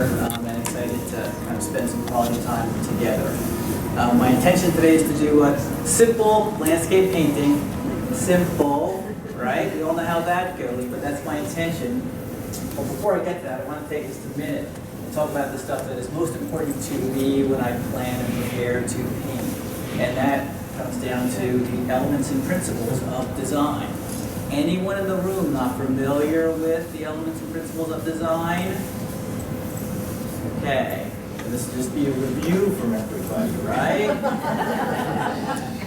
And excited to kind of spend some quality time together. My intention today is to do a simple landscape painting. Simple, right? We all know how that goes, but that's my intention. But before I get to that, I want to take just a minute and talk about the stuff that is most important to me when I plan and prepare to paint. And that comes down to the elements and principles of design. Anyone in the room not familiar with the elements and principles of design? Okay, so this will just be a review from everybody, right?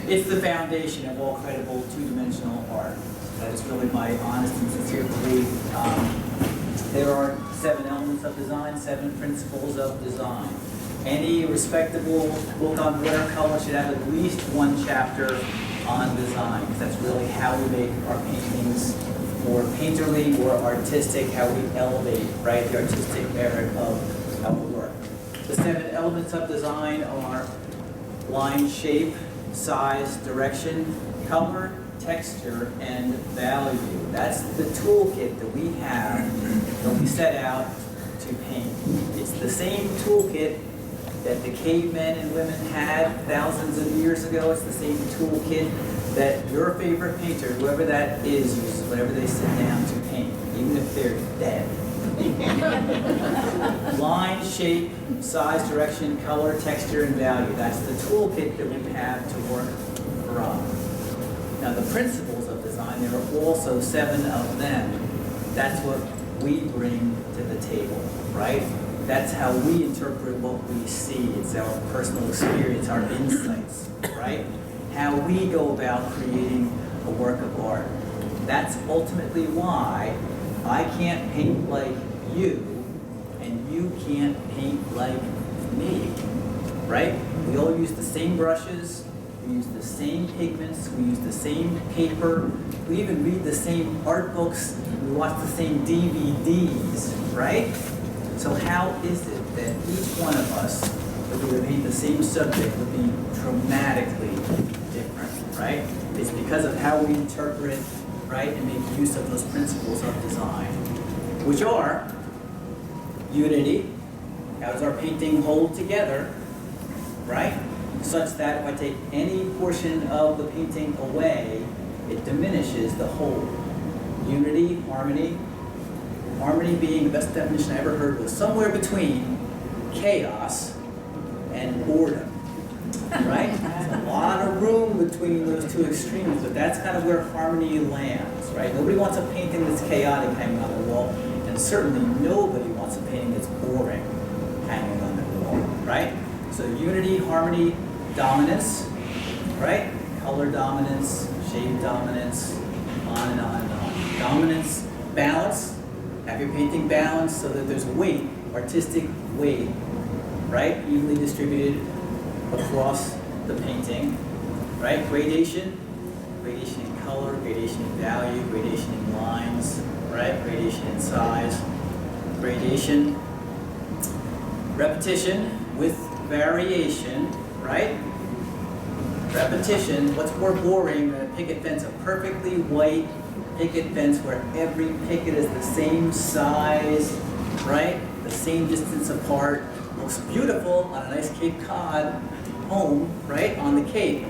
It's the foundation of all credible two-dimensional art. That is really my honest and sincere belief. There are 7 elements of design, 7 principles of design. Any respectable book on watercolor should have at least 1 chapter on design, because that's really how we make our paintings more painterly, more artistic, how we elevate, right, the artistic merit of our work. The 7 elements of design are line, shape, size, direction, color, texture, and value. That's the toolkit that we have when we set out to paint. It's the same toolkit that the cavemen and women had thousands of years ago. It's the same toolkit that your favorite painter, whoever that is, uses whenever they sit down to paint, even if they're dead. Line, shape, size, direction, color, texture, and value. That's the toolkit that we have to work from. Now, the principles of design, there are also 7 of them. That's what we bring to the table, right? That's how we interpret what we see. It's our personal experience, our insights, right? How we go about creating a work of art. That's ultimately why I can't paint like you, and you can't paint like me, right? We all use the same brushes, we use the same pigments, we use the same paper, we even read the same art books, we watch the same DVDs, right? So how is it that each one of us, if we would paint the same subject, would be dramatically different, right? It's because of how we interpret, right, and make use of those principles of design, which are unity. How does our painting hold together, right? Such that if I take any portion of the painting away, it diminishes the whole. Unity, harmony. Harmony being the best definition I ever heard was somewhere between chaos and boredom, right? There's a lot of room between those 2 extremes, but that's kind of where harmony lands, right? Nobody wants a painting that's chaotic hanging on the wall, and certainly nobody wants a painting that's boring hanging on the wall, right? So unity, harmony, dominance, right? Color dominance, shape dominance, on and on and on. Dominance, balance. Have your painting balanced so that there's weight, artistic weight, right? Evenly distributed across the painting, right? Gradation, gradation in color, gradation in value, gradation in lines, right? Gradation in size, gradation, repetition with variation, right? Repetition, what's more boring than a picket fence, a perfectly white picket fence where every picket is the same size, right? The same distance apart. Looks beautiful on a nice Cape Cod home, right? On the Cape.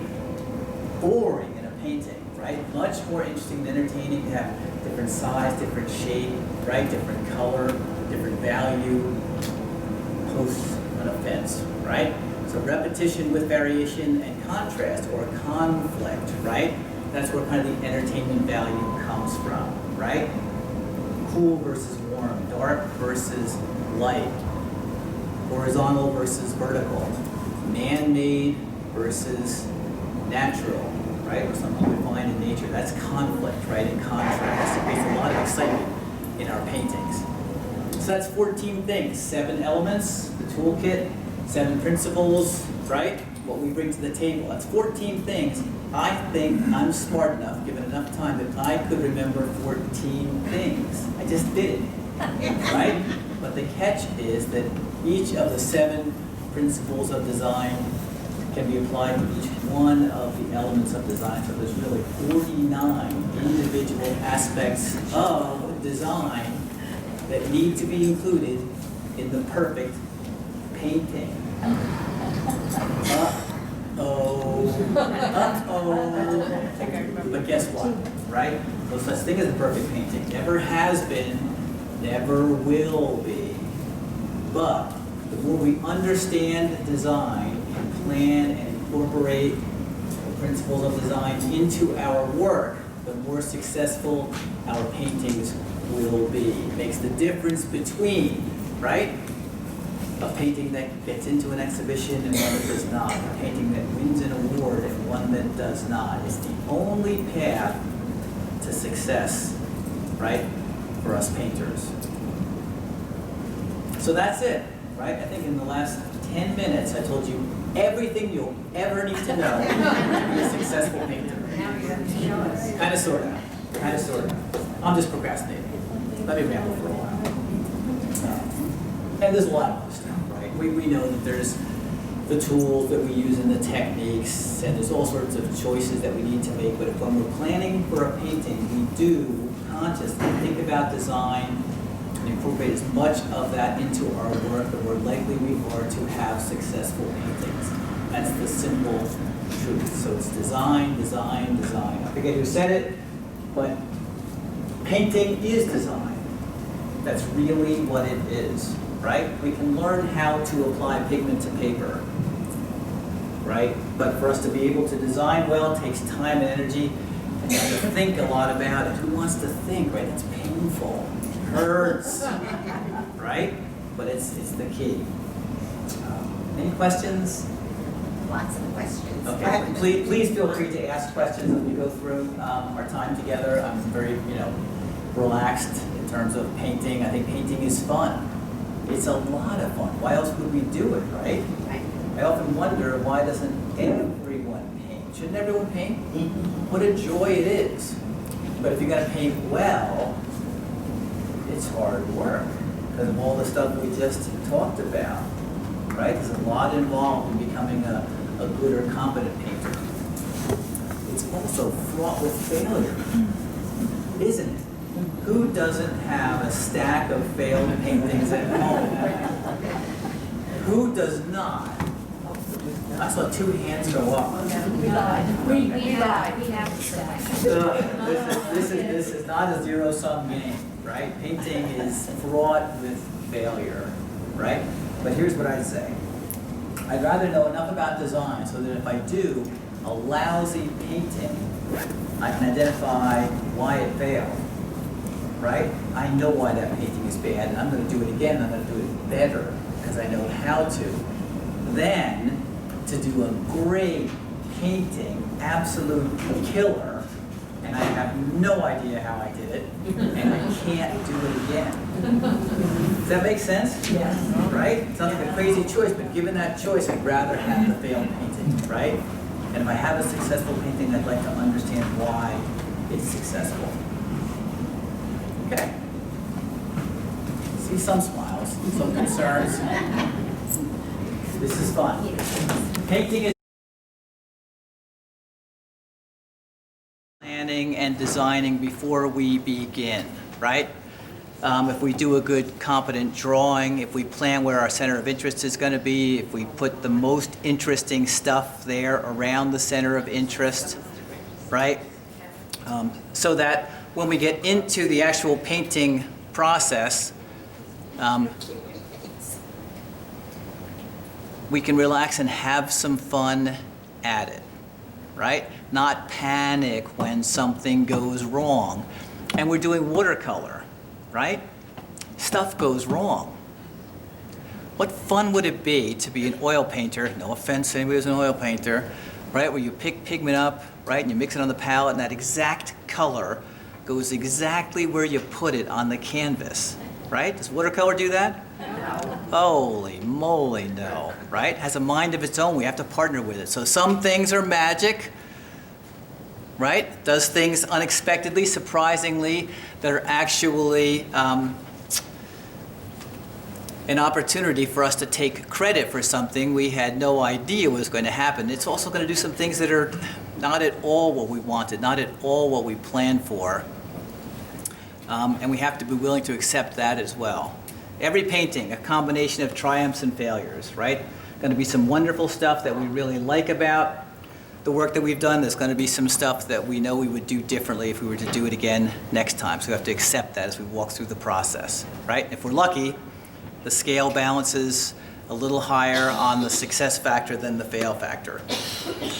Boring in a painting, right? Much more interesting and entertaining to have different size, different shape, right? Different color, different value, posts on a fence, right? So repetition with variation and contrast or conflict, right? That's where kind of the entertainment value comes from, right? Cool versus warm, dark versus light, horizontal versus vertical, man-made versus natural, right? Or something we find in nature. That's conflict, right? And contrast. It creates a lot of excitement in our paintings. So that's 14 things, 7 elements, the toolkit, 7 principles, right? What we bring to the table. That's 14 things. I think I'm smart enough, given enough time, that I could remember 14 things. I just did it, right? But the catch is that each of the 7 principles of design can be applied to each one of the elements of design. So there's really 49 individual aspects of design that need to be included in the perfect painting. Uh-oh, uh-oh. But guess what, right? No such thing as a perfect painting. Never has been, never will be. But the more we understand design and plan and incorporate the principles of design into our work, the more successful our paintings will be. It makes the difference between, right, a painting that gets into an exhibition and one that does not, a painting that wins an award and one that does not. It's the only path to success, right, for us painters. So that's it, right? I think in the last 10 minutes I told you everything you'll ever need to know to be a successful painter. Kind of, sort of. Kind of, sort of. I'm just procrastinating. Let me ramble for a while. And there's a lot of other stuff, right? We know that there's the tools that we use and the techniques, and there's all sorts of choices that we need to make. But if when we're planning for a painting, we do consciously think about design and incorporate as much of that into our work, the more likely we are to have successful paintings. That's the simple truth. So it's design, design, design. I forget who said it, but painting is design. That's really what it is, right? We can learn how to apply pigment to paper, right? But for us to be able to design well, it takes time and energy, and you have to think a lot about it. Who wants to think, right? It's painful, it hurts, right? But it's the key. Any questions? Lots of questions. Okay, please feel free to ask questions as we go through our time together. I'm very, relaxed in terms of painting. I think painting is fun. It's a lot of fun. Why else would we do it, right? I often wonder, why doesn't everyone paint? Shouldn't everyone paint? What a joy it is. But if you're going to paint well, it's hard work because of all the stuff we just talked about, right? There's a lot involved in becoming a good or competent painter. It's also fraught with failure, isn't it? Who doesn't have a stack of failed paintings at home? Who does not? I saw 2 hands go up. We have a stack. This is not a zero-sum game, right? Painting is fraught with failure, right? But here's what I'd say. I'd rather know enough about design so that if I do a lousy painting, I can identify why it failed, right? I know why that painting is bad, and I'm going to do it again, and I'm going to do it better because I know how to. Then, to do a great painting, absolute killer, and I have no idea how I did it, and I can't do it again. Does that make sense? Yes. Right? It sounds like a crazy choice, but given that choice, I'd rather have the failed painting, right? And if I have a successful painting, I'd like to understand why it's successful. Okay. See some smiles, some concerns. This is fun. Painting is planning and designing before we begin, right? If we do a good, competent drawing, if we plan where our center of interest is going to be, if we put the most interesting stuff there around the center of interest, right? So that when we get into the actual painting process, we can relax and have some fun at it, right? Not panic when something goes wrong. And we're doing watercolor, right? Stuff goes wrong. What fun would it be to be an oil painter, no offense to anybody who's an oil painter, right? Where you pick pigment up, right, and you mix it on the palette, and that exact color goes exactly where you put it on the canvas, right? Does watercolor do that? No. Holy moly, no, right? Has a mind of its own. We have to partner with it. So some things are magic, right? Does things unexpectedly, surprisingly, that are actually an opportunity for us to take credit for something we had no idea was going to happen. It's also going to do some things that are not at all what we wanted, not at all what we planned for. And we have to be willing to accept that as well. Every painting, a combination of triumphs and failures, right? Going to be some wonderful stuff that we really like about the work that we've done. There's going to be some stuff that we know we would do differently if we were to do it again next time. So we have to accept that as we walk through the process, right? If we're lucky, the scale balances a little higher on the success factor than the fail factor.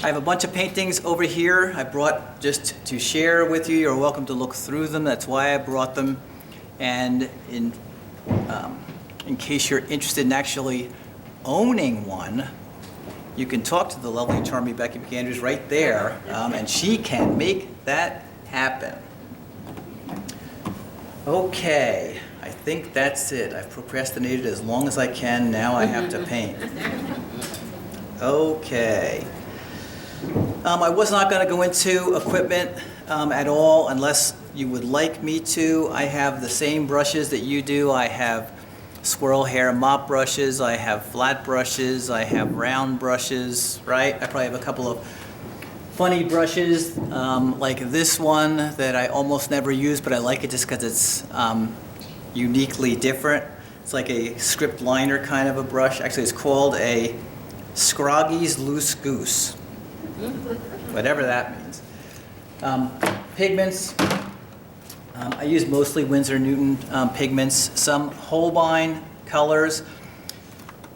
I have a bunch of paintings over here I brought just to share with you. You're welcome to look through them. That's why I brought them. And in case you're interested in actually owning one, you can talk to the lovely, charming Becky McAndrews right there, and she can make that happen. Okay, I think that's it. I've procrastinated as long as I can. Now I have to paint. Okay. I was not going to go into equipment at all unless you would like me to. I have the same brushes that you do. I have squirrel hair mop brushes, I have flat brushes, I have round brushes, right? I probably have a couple of funny brushes like this one that I almost never use, but I like it just because it's uniquely different. It's like a script liner kind of a brush. Actually, it's called a Scroggy's Loose Goose, whatever that means. Pigments. I use mostly Winsor Newton pigments, some Holbein colors,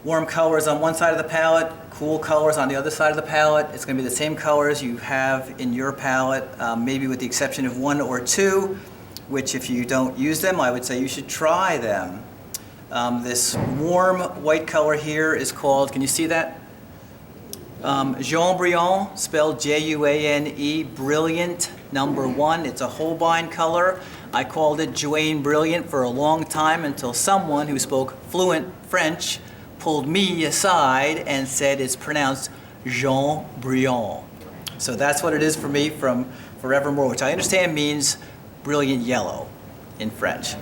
warm colors on one side of the palette, cool colors on the other side of the palette. It's going to be the same colors you have in your palette, maybe with the exception of one or two, which if you don't use them, I would say you should try them. This warm white color here is called, can you see that? Jaune Brilliant, spelled J-U-A-N-E, Brilliant #1. It's a Holbein color. I called it Joanne Brilliant for a long time until someone who spoke fluent French pulled me aside and said it's pronounced Jaune Brilliant. So that's what it is for me from forevermore, which I understand means brilliant yellow in French.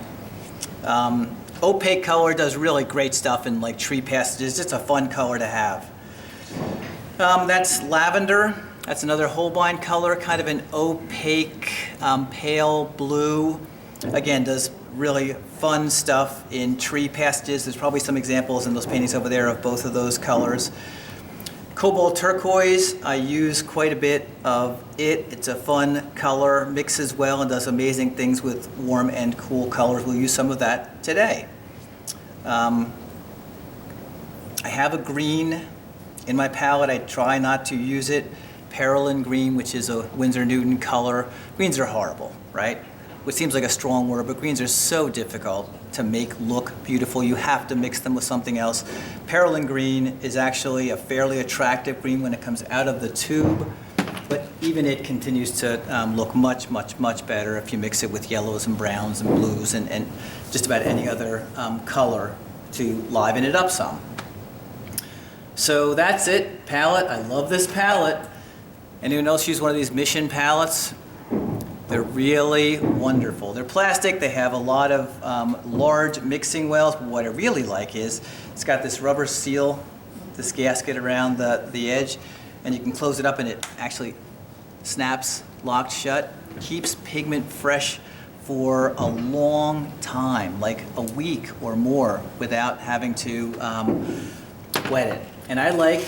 Opaque color does really great stuff in like tree passages. It's a fun color to have. That's lavender. That's another Holbein color, kind of an opaque, pale blue. Again, does really fun stuff in tree passages. There's probably some examples in those paintings over there of both of those colors. Cobalt turquoise, I use quite a bit of it. It's a fun color, mixes well and does amazing things with warm and cool colors. We'll use some of that today. I have a green in my palette. I try not to use it. Perylene green, which is a Winsor Newton color. Greens are horrible, right? Which seems like a strong word, but greens are so difficult to make look beautiful. You have to mix them with something else. Perylene green is actually a fairly attractive green when it comes out of the tube, but even it continues to look much, much, much better if you mix it with yellows and browns and blues and just about any other color to liven it up some. So that's it, palette. I love this palette. Anyone else use one of these Mission palettes? They're really wonderful. They're plastic. They have a lot of large mixing wells. But what I really like is it's got this rubber seal, this gasket around the edge, and you can close it up and it actually snaps locked shut. Keeps pigment fresh for a long time, like a week or more, without having to wet it. And I like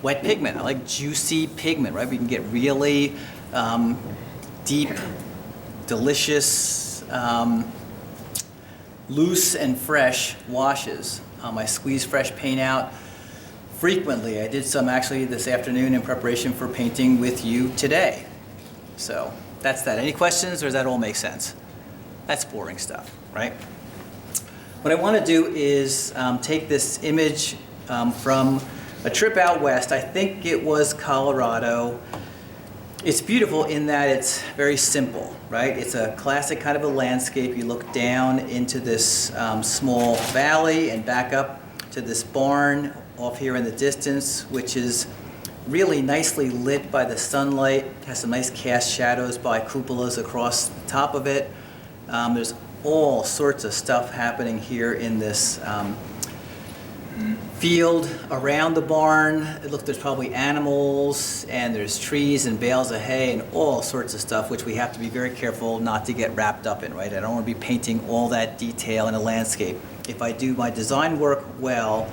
wet pigment. I like juicy pigment, right? We can get really deep, delicious, loose and fresh washes. I squeeze fresh paint out frequently. I did some actually this afternoon in preparation for painting with you today. So that's that. Any questions, or does that all make sense? That's boring stuff, right? What I want to do is take this image from a trip out west. I think it was Colorado. It's beautiful in that it's very simple, right? It's a classic kind of a landscape. You look down into this small valley and back up to this barn off here in the distance, which is really nicely lit by the sunlight. It has some nice cast shadows by cupolas across the top of it. There's all sorts of stuff happening here in this field around the barn. It looks there's probably animals and there's trees and bales of hay and all sorts of stuff, which we have to be very careful not to get wrapped up in, right? I don't want to be painting all that detail in a landscape. If I do my design work well,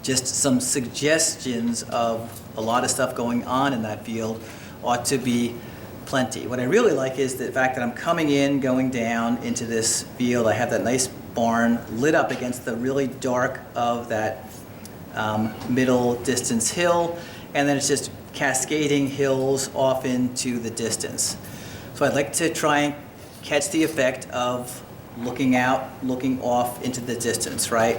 just some suggestions of a lot of stuff going on in that field ought to be plenty. What I really like is the fact that I'm coming in, going down into this field. I have that nice barn lit up against the really dark of that middle distance hill, and then it's just cascading hills off into the distance. So I'd like to try and catch the effect of looking out, looking off into the distance, right?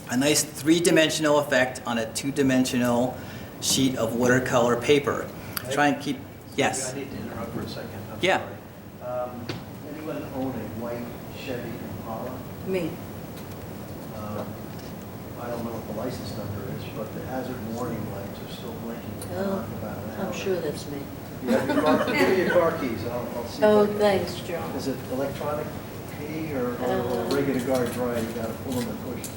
A nice three-dimensional effect on a two-dimensional sheet of watercolor paper. Try and keep, yes? I need to interrupt for a second. I'm Yeah. sorry. Anyone own a white Chevy Impala? Me. I don't know what the license number is, but the hazard warning lights are still blinking for Oh, about an hour. I'm sure that's me. You have your car, give me your car keys, I'll see. Oh, if I can- thanks, John. Is it electronic key or regular guard drive? You gotta pull them and push them.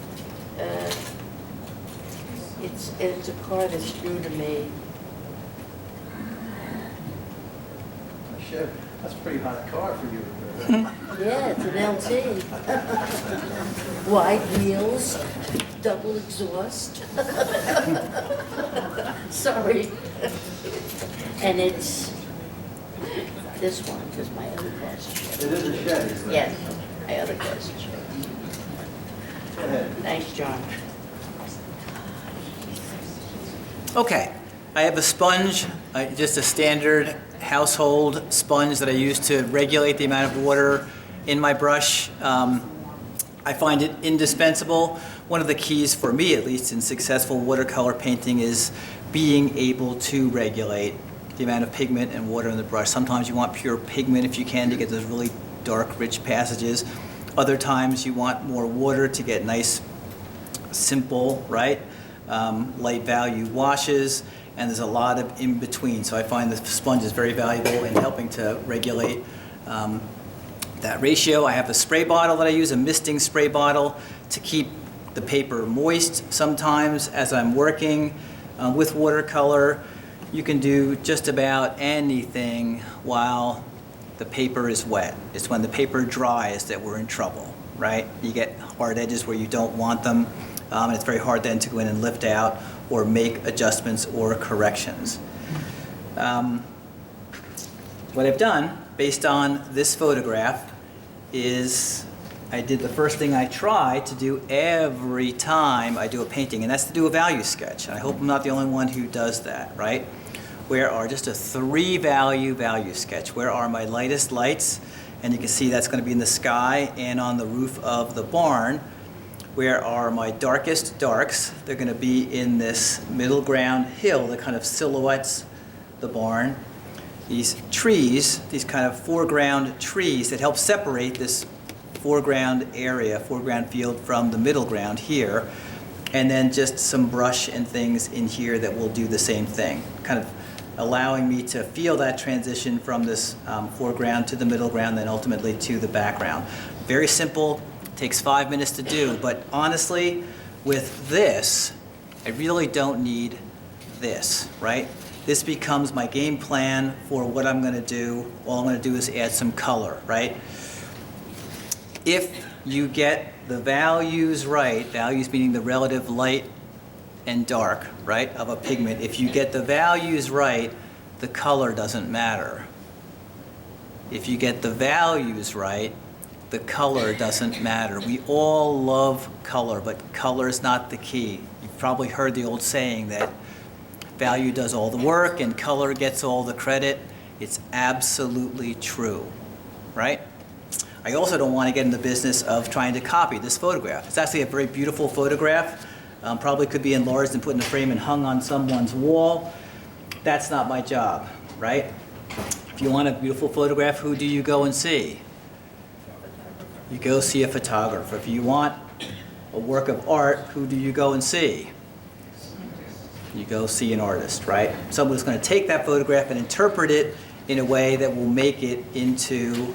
It's a car that's due to me. A Chevy, that's a pretty hot car for you. Rebecca. Yeah, it's an LT. Wide wheels, double exhaust. Sorry. And it's this one, because my other car's a Chevy. It is a Chevy, right? Yes, my other car's a Chevy. Go ahead. Thanks, John. Okay, I have a sponge, just a standard household sponge that I use to regulate the amount of water in my brush. I find it indispensable. One of the keys for me, at least in successful watercolor painting, is being able to regulate the amount of pigment and water in the brush. Sometimes you want pure pigment if you can to get those really dark, rich passages. Other times you want more water to get nice, simple, right? Light value washes, and there's a lot of in between. So I find the sponge is very valuable in helping to regulate that ratio. I have a spray bottle that I use, a misting spray bottle, to keep the paper moist sometimes as I'm working with watercolor. You can do just about anything while the paper is wet. It's when the paper dries that we're in trouble, right? You get hard edges where you don't want them, and it's very hard then to go in and lift out or make adjustments or corrections. What I've done, based on this photograph, is I did the first thing I try to do every time I do a painting, and that's to do a value sketch. And I hope I'm not the only one who does that, right? Where are just a value sketch? Where are my lightest lights? And you can see that's going to be in the sky and on the roof of the barn. Where are my darkest darks? They're going to be in this middle ground hill that kind of silhouettes the barn. These trees, these kind of foreground trees that help separate this foreground area, foreground field from the middle ground here. And then just some brush and things in here that will do the same thing. Kind of allowing me to feel that transition from this foreground to the middle ground, then ultimately to the background. Very simple. Takes 5 minutes to do, but honestly, with this, I really don't need this, right? This becomes my game plan for what I'm going to do. All I'm going to do is add some color, right? If you get the values right, values meaning the relative light and dark, right, of a pigment, if you get the values right, the color doesn't matter. If you get the values right, the color doesn't matter. We all love color, but color is not the key. You've probably heard the old saying that value does all the work and color gets all the credit. It's absolutely true, right? I also don't want to get in the business of trying to copy this photograph. It's actually a very beautiful photograph. Probably could be enlarged and put in a frame and hung on someone's wall. That's not my job, right? If you want a beautiful photograph, who do you go and see? You go see a photographer. If you want a work of art, who do you go and see? You go see an artist, right? Someone who's going to take that photograph and interpret it in a way that will make it into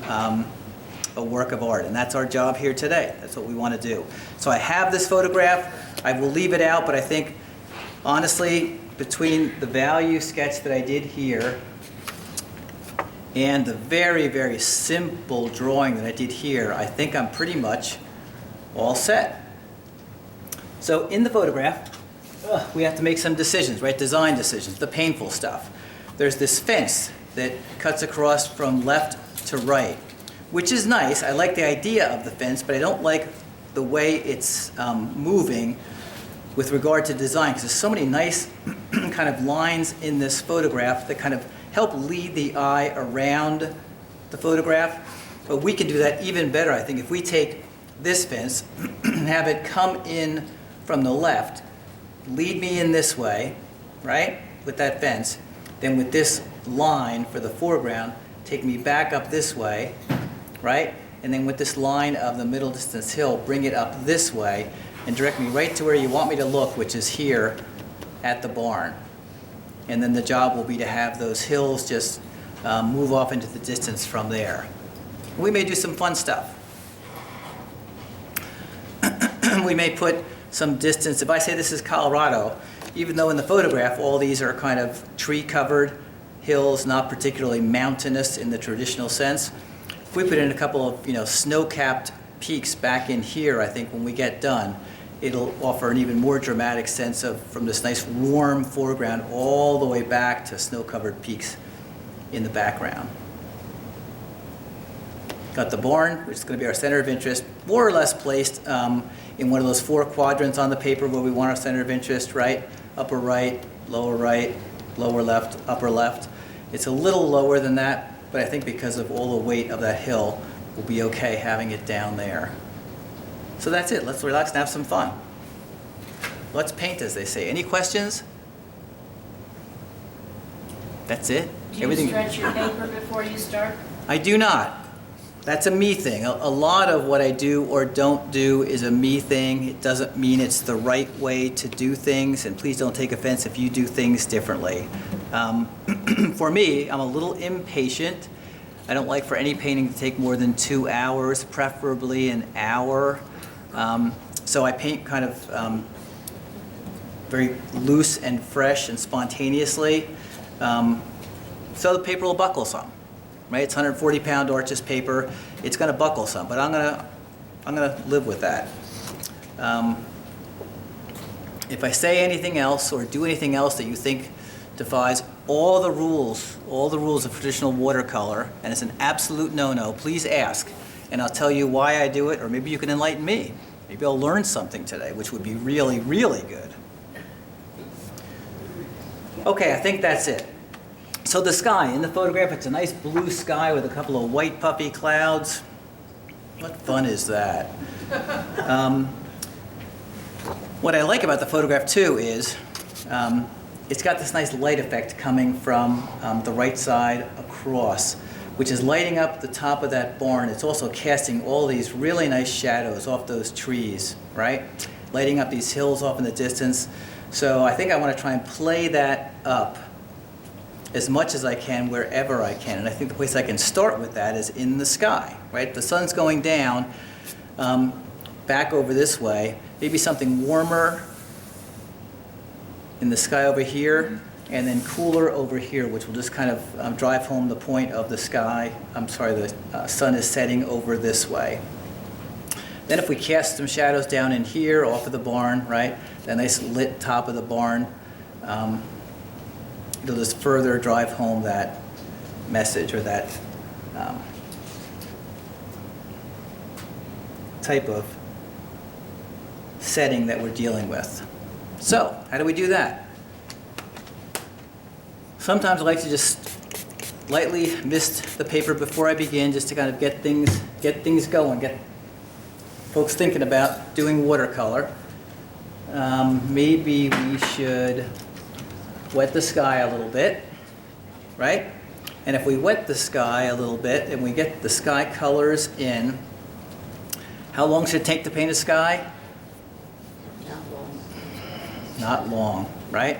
a work of art, and that's our job here today. That's what we want to do. So I have this photograph. I will leave it out, but I think, honestly, between the value sketch that I did here and the very, very simple drawing that I did here, I think I'm pretty much all set. So in the photograph, we have to make some decisions, right? Design decisions, the painful stuff. There's this fence that cuts across from left to right, which is nice. I like the idea of the fence, but I don't like the way it's moving with regard to design, because there's so many nice kind of lines in this photograph that kind of help lead the eye around the photograph. But we can do that even better, I think, if we take this fence and have it come in from the left, lead me in this way, right, with that fence, then with this line for the foreground, take me back up this way, right, and then with this line of the middle distance hill, bring it up this way and direct me right to where you want me to look, which is here at the barn. And then the job will be to have those hills just move off into the distance from there. We may do some fun stuff. We may put some distance. If I say this is Colorado, even though in the photograph all these are kind of tree-covered hills, not particularly mountainous in the traditional sense, if we put in a couple of snow-capped peaks back in here, I think when we get done, it'll offer an even more dramatic sense of from this nice warm foreground all the way back to snow-covered peaks in the background. Got the barn, which is going to be our center of interest, more or less placed in one of those 4 quadrants on the paper where we want our center of interest, right, lower left, upper left. It's a little lower than that, but I think because of all the weight of that hill, we'll be okay having it down there. So that's it. Let's relax and have some fun. Let's paint, as they say. Any questions? That's it? Do you stretch your paper before you start? I do not. That's a me thing. A lot of what I do or don't do is a me thing. It doesn't mean it's the right way to do things, and please don't take offense if you do things differently. For me, I'm a little impatient. I don't like for any painting to take more than 2 hours, preferably an hour. So I paint kind of very loose and fresh and spontaneously. So the paper will buckle some, right? It's 140-pound Arches paper. It's going to buckle some, but I'm gonna live with that. If I say anything else or do anything else that you think defies all the rules of traditional watercolor, and it's an absolute no-no, please ask, and I'll tell you why I do it, or maybe you can enlighten me. Maybe I'll learn something today, which would be really, really good. Okay, I think that's it. So the sky, in the photograph, it's a nice blue sky with a couple of white puffy clouds. What fun is that? What I like about the photograph too is it's got this nice light effect coming from the right side across, which is lighting up the top of that barn. It's also casting all these really nice shadows off those trees, right? Lighting up these hills off in the distance. So I think I want to try and play that up as much as I can wherever I can. And I think the place I can start with that is in the sky, right? The sun's going down back over this way. Maybe something warmer in the sky over here, and then cooler over here, which will just kind of drive home the point of the sky. I'm sorry, the sun is setting over this way. Then if we cast some shadows down in here off of the barn, right, that nice lit top of the barn, it'll just further drive home that message or that type of setting that we're dealing with. So, how do we do that? Sometimes I like to just lightly mist the paper before I begin, just to kind of get things going, get folks thinking about doing watercolor. Maybe we should wet the sky a little bit, right? And if we wet the sky a little bit and we get the sky colors in, how long should it take to paint a sky? Not long. Not long, right?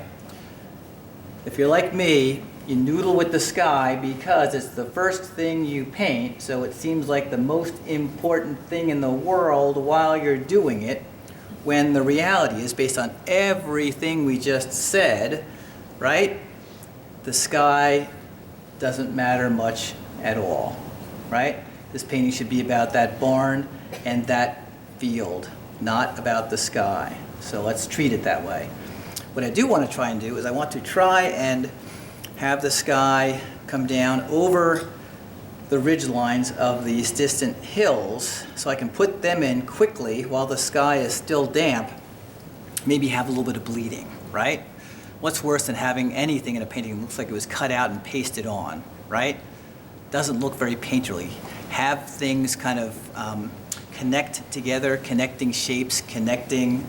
If you're like me, you noodle with the sky because it's the first thing you paint, so it seems like the most important thing in the world while you're doing it, when the reality is, based on everything we just said, right? The sky doesn't matter much at all, right? This painting should be about that barn and that field, not about the sky. So let's treat it that way. What I do want to try and do is I want to try and have the sky come down over the ridge lines of these distant hills so I can put them in quickly while the sky is still damp, maybe have a little bit of bleeding, right? What's worse than having anything in a painting that looks like it was cut out and pasted on, right? Doesn't look very painterly. Have things kind of connect together, connecting shapes, connecting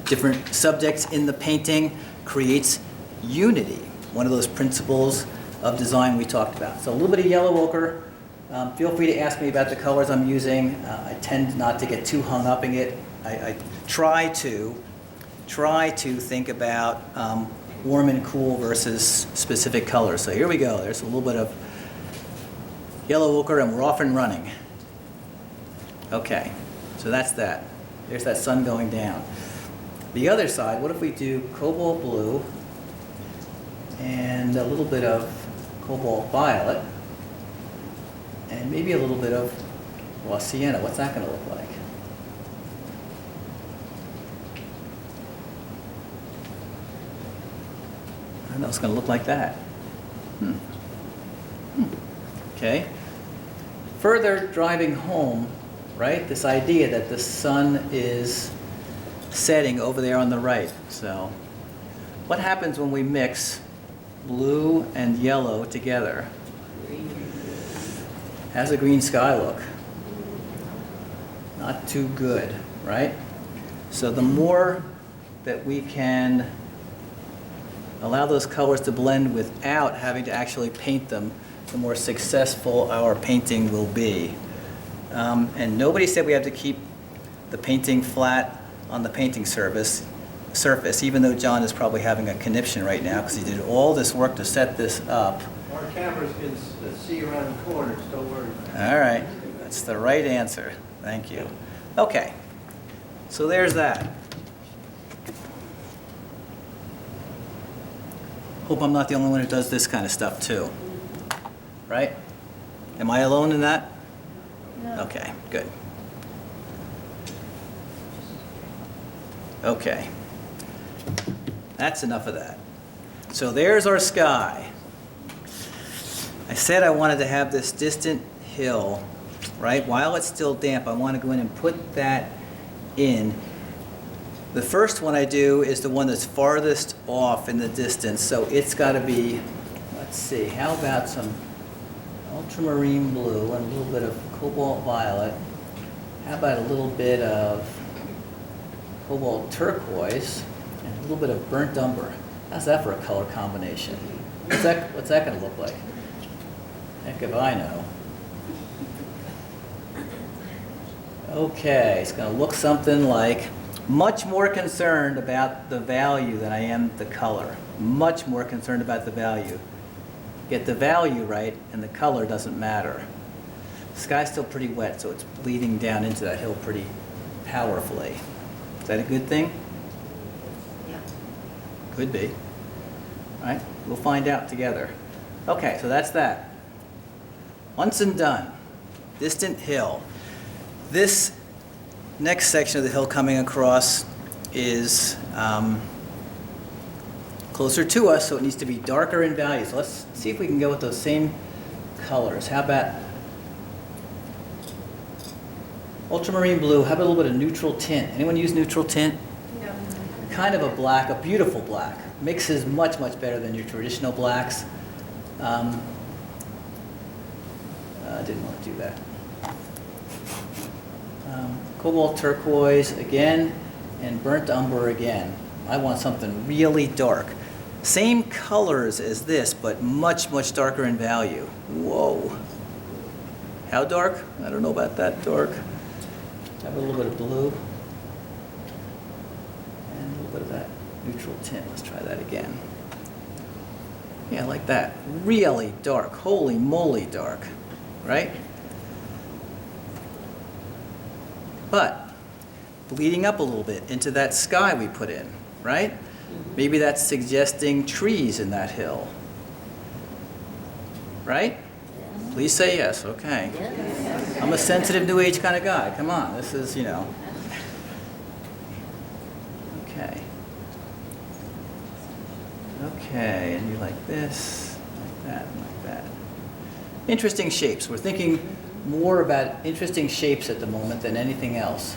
different subjects in the painting creates unity, one of those principles of design we talked about. So a little bit of yellow ochre. Feel free to ask me about the colors I'm using. I tend not to get too hung up in it. I try to think about warm and cool versus specific colors. So here we go. There's a little bit of yellow ochre and we're off and running. Okay, so that's that. There's that sun going down. The other side, what if we do cobalt blue and a little bit of cobalt violet and maybe a little bit of raw sienna. What's that going to look like? I don't know, it's going to look like that. Okay. Further driving home, right, this idea that the sun is setting over there on the right. So what happens when we mix blue and yellow together? How's a green sky look? Not too good, right? So the more that we can allow those colors to blend without having to actually paint them, the more successful our painting will be. And nobody said we have to keep the painting flat on the painting surface, even though John is probably having a conniption right now because he did all this work to set this up. Our cameras can see around the corners, don't worry. All right, that's the right answer. Thank you. Okay, so there's that. Hope I'm not the only one who does this kind of stuff too. Right? Am I alone in that? No. Okay, good. Okay. That's enough of that. So there's our sky. I said I wanted to have this distant hill, right? While it's still damp, I want to go in and put that in. The first one I do is the one that's farthest off in the distance, so it's got to be, let's see, how about some ultramarine blue and a little bit of cobalt violet. How about a little bit of cobalt turquoise and a little bit of burnt umber? How's that for a color combination? What's that going to look like? Heck if I know. Okay, it's going to look something like, much more concerned about the value than I am the color. Much more concerned about the value. Get the value right and the color doesn't matter. The sky's still pretty wet, so it's bleeding down into that hill pretty powerfully. Is that a good thing? Yeah. Could be. All right, we'll find out together. Okay, so that's that. Once and done. Distant hill. This next section of the hill coming across is closer to us, so it needs to be darker in value. So let's see if we can go with those same colors. How about ultramarine blue? How about a little bit of neutral tint? Anyone use neutral tint? No. Kind of a black, a beautiful black. Mixes much, much better than your traditional blacks. I didn't want to do that. Cobalt turquoise again, and burnt umber again. I want something really dark. Same colors as this, but much, much darker in value. Whoa. How dark? I don't know about that dark. Have a little bit of blue. And a little bit of that neutral tint. Let's try that again. Yeah, like that. Really dark. Holy moly dark. Right? But bleeding up a little bit into that sky we put in, right? Maybe that's suggesting trees in that hill. Right? Please say yes. Okay. Yes. I'm a sensitive New Age kind of guy. Come on. This is, Okay. Okay, and you like this, like that, and like that. Interesting shapes. We're thinking more about interesting shapes at the moment than anything else.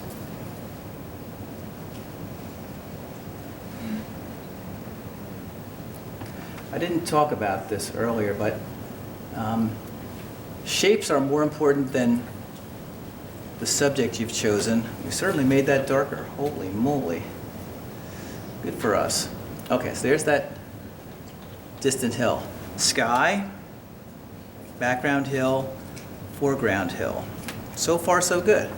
I didn't talk about this earlier, but shapes are more important than the subject you've chosen. We certainly made that darker. Holy moly. Good for us. Okay, so there's that distant hill. Sky, background hill, foreground hill. So far, so good.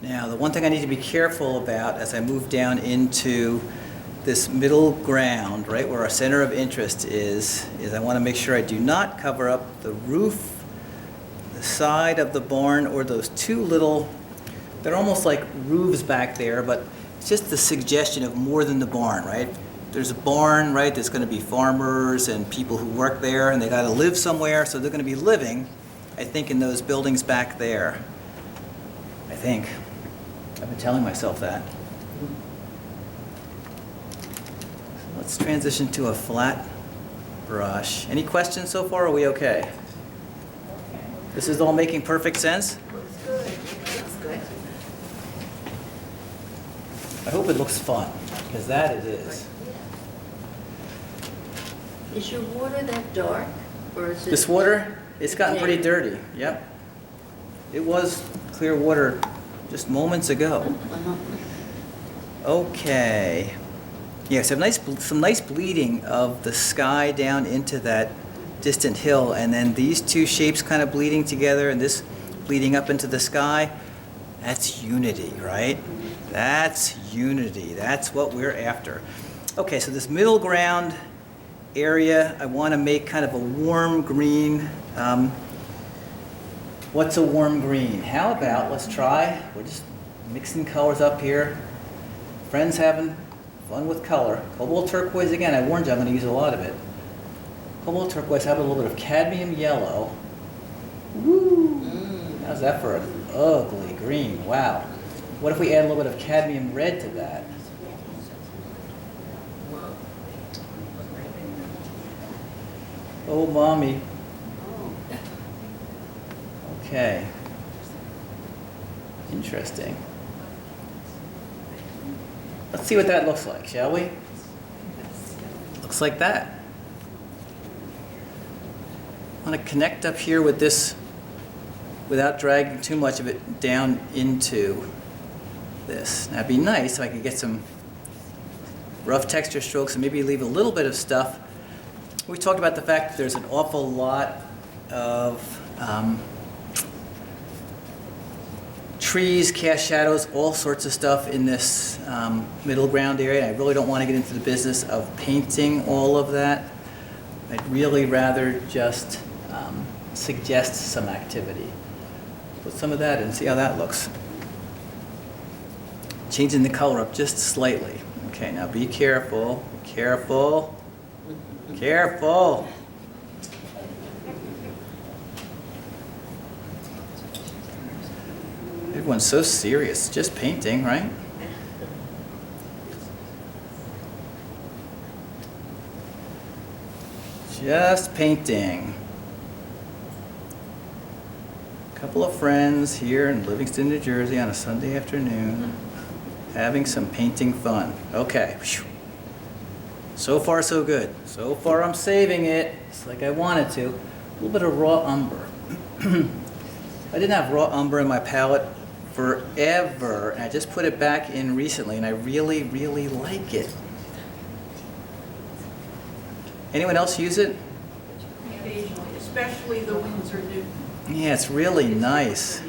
Now, the one thing I need to be careful about as I move down into this middle ground, right where our center of interest is I want to make sure I do not cover up the roof, the side of the barn, or those two little, they're almost like roofs back there, but it's just the suggestion of more than the barn, right? There's a barn, right, there's going to be farmers and people who work there, and they got to live somewhere, so they're going to be living, I think, in those buildings back there. I think. I've been telling myself that. So let's transition to a flat brush. Any questions so far? Are we okay? This is all making perfect sense? Looks good. Looks good. I hope it looks fun, because that it is. Is your water that dark, or is it? This water, it's gotten pretty dirty. Yep. It was clear water just moments ago. Uh-huh. Okay. Yeah, some nice bleeding of the sky down into that distant hill, and then these two shapes kind of bleeding together, and this bleeding up into the sky. That's unity, right? That's unity. That's what we're after. Okay, so this middle ground area, I want to make kind of a warm green. What's a warm green? How about, let's try, we're just mixing colors up here. Friends having fun with color. Cobalt turquoise, again, I warned you I'm going to use a lot of it. Cobalt turquoise, have a little bit of cadmium yellow. Woo! How's that for an ugly green? Wow. What if we add a little bit of cadmium red to that? Oh, mommy. Okay. Interesting. Let's see what that looks like, shall we? Looks like that. I want to connect up here with this without dragging too much of it down into this. Now, it'd be nice if I could get some rough texture strokes and maybe leave a little bit of stuff. We talked about the fact that there's an awful lot of trees, cast shadows, all sorts of stuff in this middle ground area. I really don't want to get into the business of painting all of that. I'd really rather just suggest some activity. Put some of that in, see how that looks. Changing the color up just slightly. Okay, now be careful, careful, careful. Everyone's so serious, just painting, right? Just painting. A couple of friends here in Livingston, New Jersey on a Sunday afternoon having some painting fun. Okay. So far, so good. So far, I'm saving it. It's like I wanted to. A little bit of raw umber. I didn't have raw umber in my palette forever, and I just put it back in recently, and I really, really like it. Anyone else use it? Occasionally, especially the Windsor New. Yeah, it's really nice.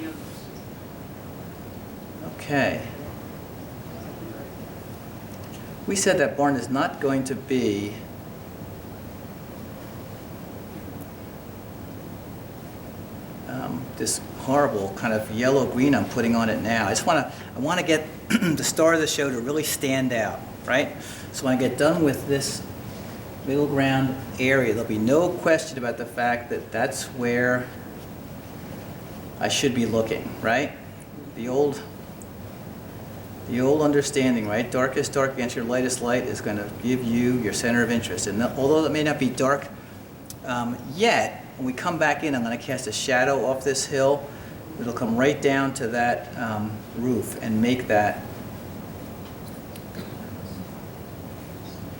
Okay. We said that barn is not going to be this horrible kind of yellow green I'm putting on it now. I want to get the star of the show to really stand out, right? So when I get done with this middle ground area, there'll be no question about the fact that that's where I should be looking, right? The old understanding, right? Darkest dark against your lightest light is going to give you your center of interest. And although it may not be dark yet, when we come back in, I'm going to cast a shadow off this hill. It'll come right down to that roof and make that.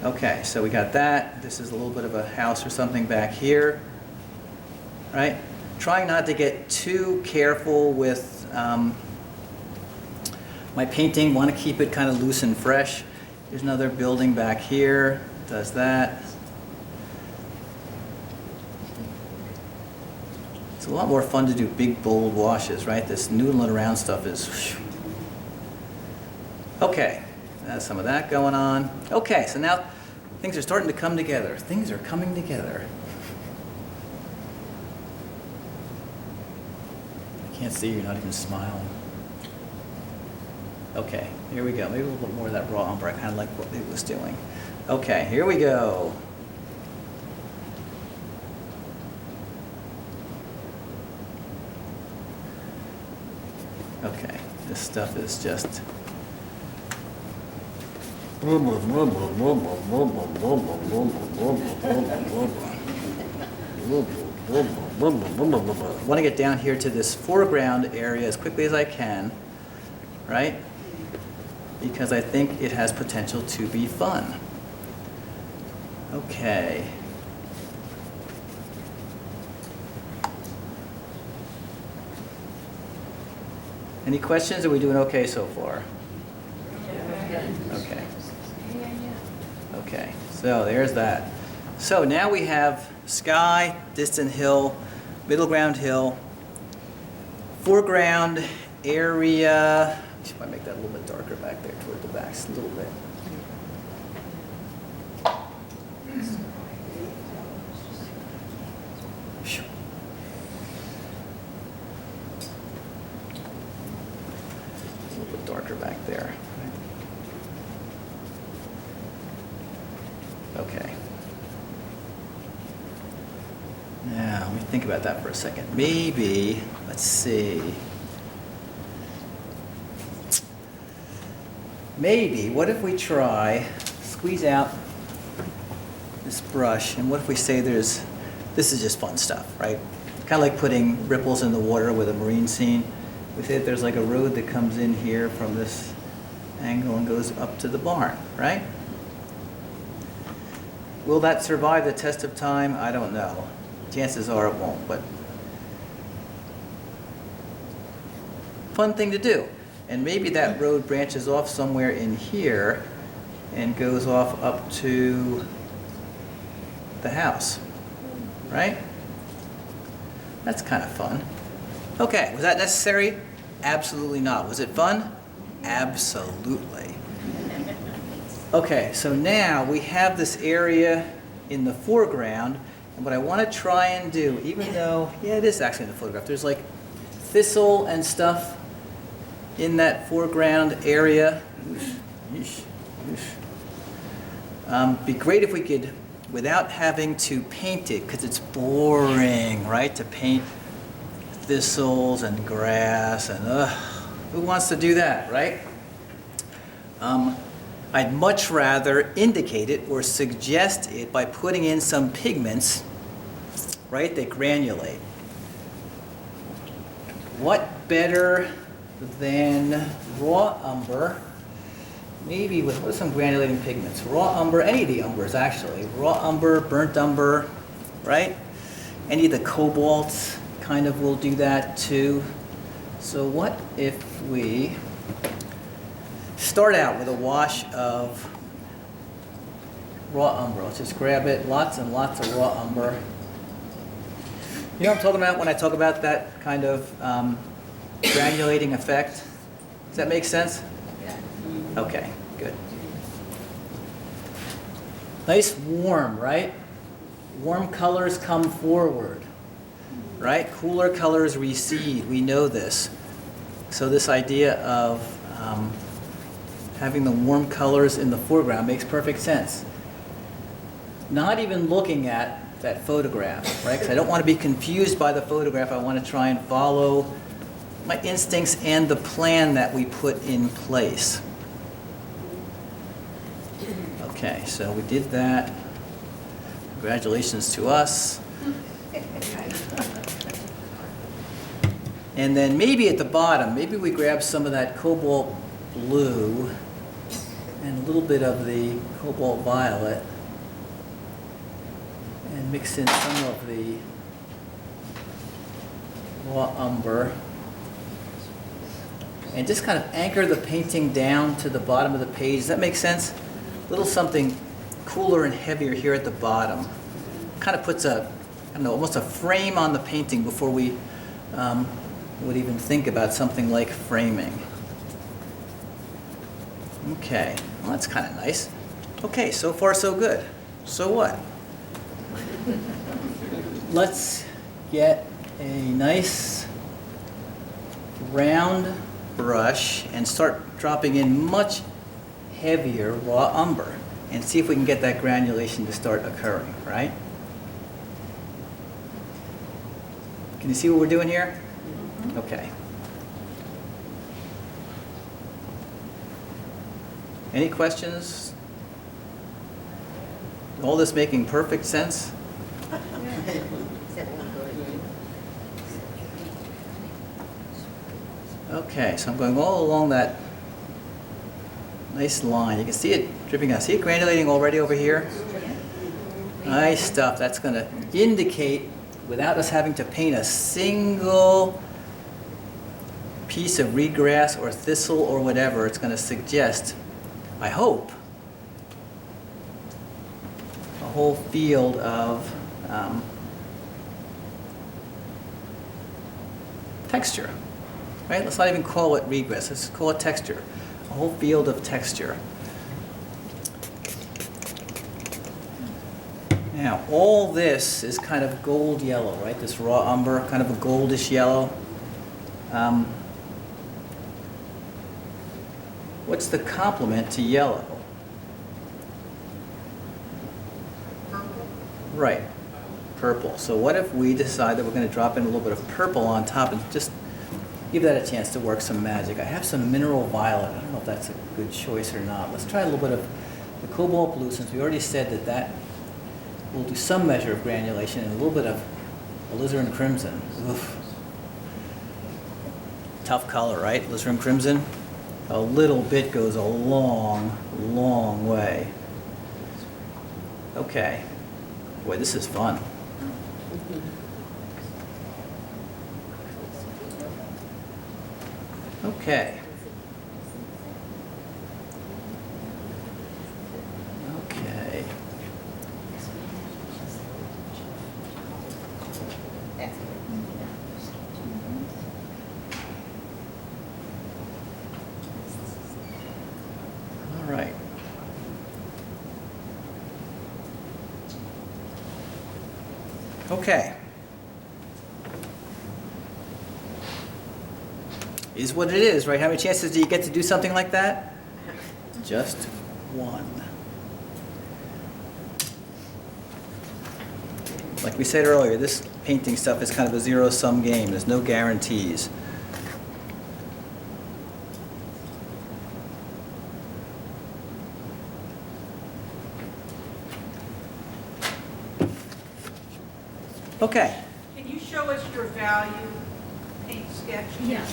Okay, so we got that. This is a little bit of a house or something back here, right? Trying not to get too careful with my painting. Want to keep it kind of loose and fresh. There's another building back here. Does that. It's a lot more fun to do big, bold washes, right? This noodling around stuff is. Whew. Okay, that's some of that going on. Okay, so now things are starting to come together. Things are coming together. I can't see, you're not even smiling. Okay, here we go. Maybe a little bit more of that raw umber. I kind of like what it was doing. Okay, here we go. Okay, this stuff is just. I want to get down here to this foreground area as quickly as I can, right? Because I think it has potential to be fun. Okay. Any questions? Are we doing okay so far? Okay. Okay, so there's that. So now we have sky, distant hill, middle ground hill, foreground area. See if I make that a little bit darker back there toward the backs a little bit. A little bit darker back there. Okay. Now, let me think about that for a second. Maybe, let's see. Maybe, what if we try, squeeze out this brush, and what if we say this is just fun stuff, right? Kind of like putting ripples in the water with a marine scene. We say that there's like a road that comes in here from this angle and goes up to the barn, right? Will that survive the test of time? I don't know. Chances are it won't, but fun thing to do. And maybe that road branches off somewhere in here and goes off up to the house, right? That's kind of fun. Okay, was that necessary? Absolutely not. Was it fun? Absolutely. Okay, so now we have this area in the foreground, and what I want to try and do, even though, yeah, it is actually in the photograph, there's like thistle and stuff in that foreground area. Be great if we could, without having to paint it, because it's boring, right, to paint thistles and grass, and who wants to do that, right? I'd much rather indicate it or suggest it by putting in some pigments, right? They granulate. What better than raw umber? Maybe with some granulating pigments. Raw umber, any of the umbers actually. Raw umber, burnt umber, right? Any of the cobalts kind of will do that too. So what if we start out with a wash of raw umber. Let's just grab it, lots and lots of raw umber. You know what I'm talking about when I talk about that kind of granulating effect? Does that make sense? Yeah. Okay, good. Nice warm, right? Warm colors come forward. right? Cooler colors recede, we know this. So this idea of having the warm colors in the foreground makes perfect sense. Not even looking at that photograph, right? Because I don't want to be confused by the photograph. I want to try and follow my instincts and the plan that we put in place. Okay, so we did that. Congratulations to us. And then maybe at the bottom, maybe we grab some of that cobalt blue and a little bit of the cobalt violet and mix in some of the raw umber and just kind of anchor the painting down to the bottom of the page. Does that make sense? A little something cooler and heavier here at the bottom. Kind of puts a, I don't know, almost a frame on the painting before we would even think about something like framing. Okay, well that's kind of nice. Okay, so far so good. So what? Let's get a nice round brush and start dropping in much heavier raw umber and see if we can get that granulation to start occurring, right? Can you see what we're doing here? Okay. Any questions? All this making perfect sense? Okay, so I'm going all along that nice line. You can see it dripping out. See it granulating already over here? Nice stuff. That's going to indicate, without us having to paint a single piece of reedgrass or thistle or whatever, it's going to suggest, I hope, a whole field of texture. Right? Let's not even call it regress. Let's call it texture. A whole field of texture. Now, all this is kind of gold yellow, right? This raw umber, kind of a goldish yellow. What's the complement to yellow? Purple. Right, purple. So what if we decide that we're going to drop in a little bit of purple on top and just give that a chance to work some magic? I have some mineral violet. I don't know if that's a good choice or not. Let's try a little bit of the cobalt blue, since we already said that that will do some measure of granulation, and a little bit of alizarin crimson. Oof. Tough color, right? Alizarin crimson. A little bit goes a long, long way. Okay. Boy, this is fun. Okay. Okay. All right. Okay. Is what it is, right? How many chances do you get to do something like that? Just one. Like we said earlier, this painting stuff is kind of a zero-sum game. There's no guarantees. Okay. Can you show us your value paint sketch? Yeah.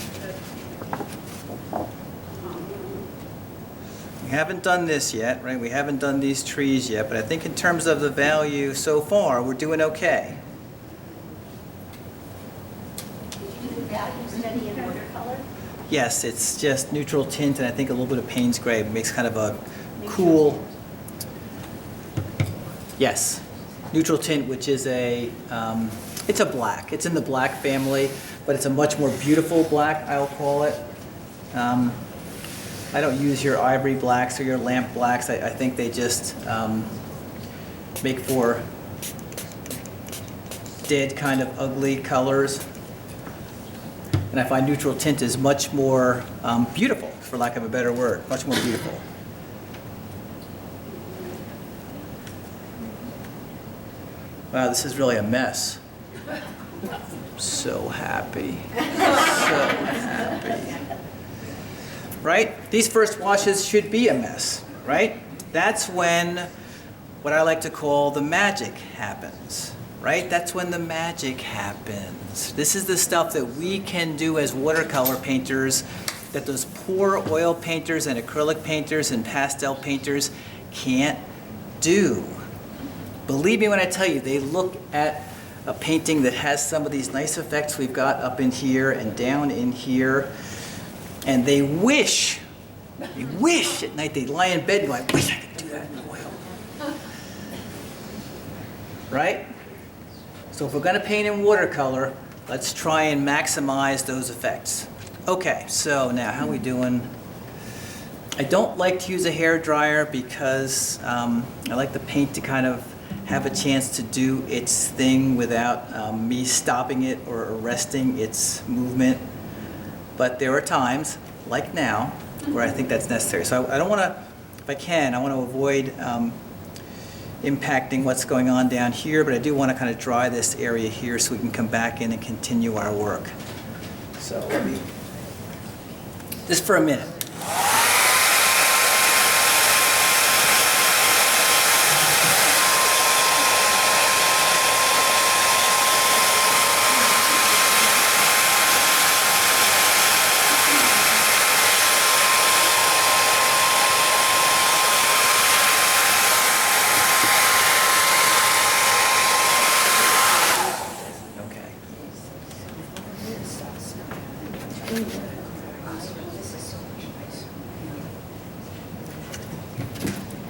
We haven't done this yet, right? We haven't done these trees yet, but I think in terms of the value so far, we're doing okay. Did you do value study in watercolor? Yes, it's just neutral tint and I think a little bit of Payne's gray makes kind of a cool. Yes, neutral tint, which is a, it's a black. It's in the black family, but it's a much more beautiful black, I'll call it. I don't use your ivory blacks or your lamp blacks. I think they just make for dead kind of ugly colors. And I find neutral tint is much more beautiful, for lack of a better word, much more beautiful. Wow, this is really a mess. So happy. So happy. Right? These first washes should be a mess, right? That's when what I like to call the magic happens, right? That's when the magic happens. This is the stuff that we can do as watercolor painters that those poor oil painters and acrylic painters and pastel painters can't do. Believe me when I tell you, they look at a painting that has some of these nice effects we've got up in here and down in here, and they wish at night, they lie in bed and go, I wish I could do that in oil. Right? So if we're going to paint in watercolor, let's try and maximize those effects. Okay, so now how are we doing? I don't like to use a hair dryer because I like the paint to kind of have a chance to do its thing without me stopping it or arresting its movement. But there are times, like now, where I think that's necessary. So I don't want to, if I can, I want to avoid impacting what's going on down here, but I do want to kind of dry this area here so we can come back in and continue our work. So let me, just for a minute.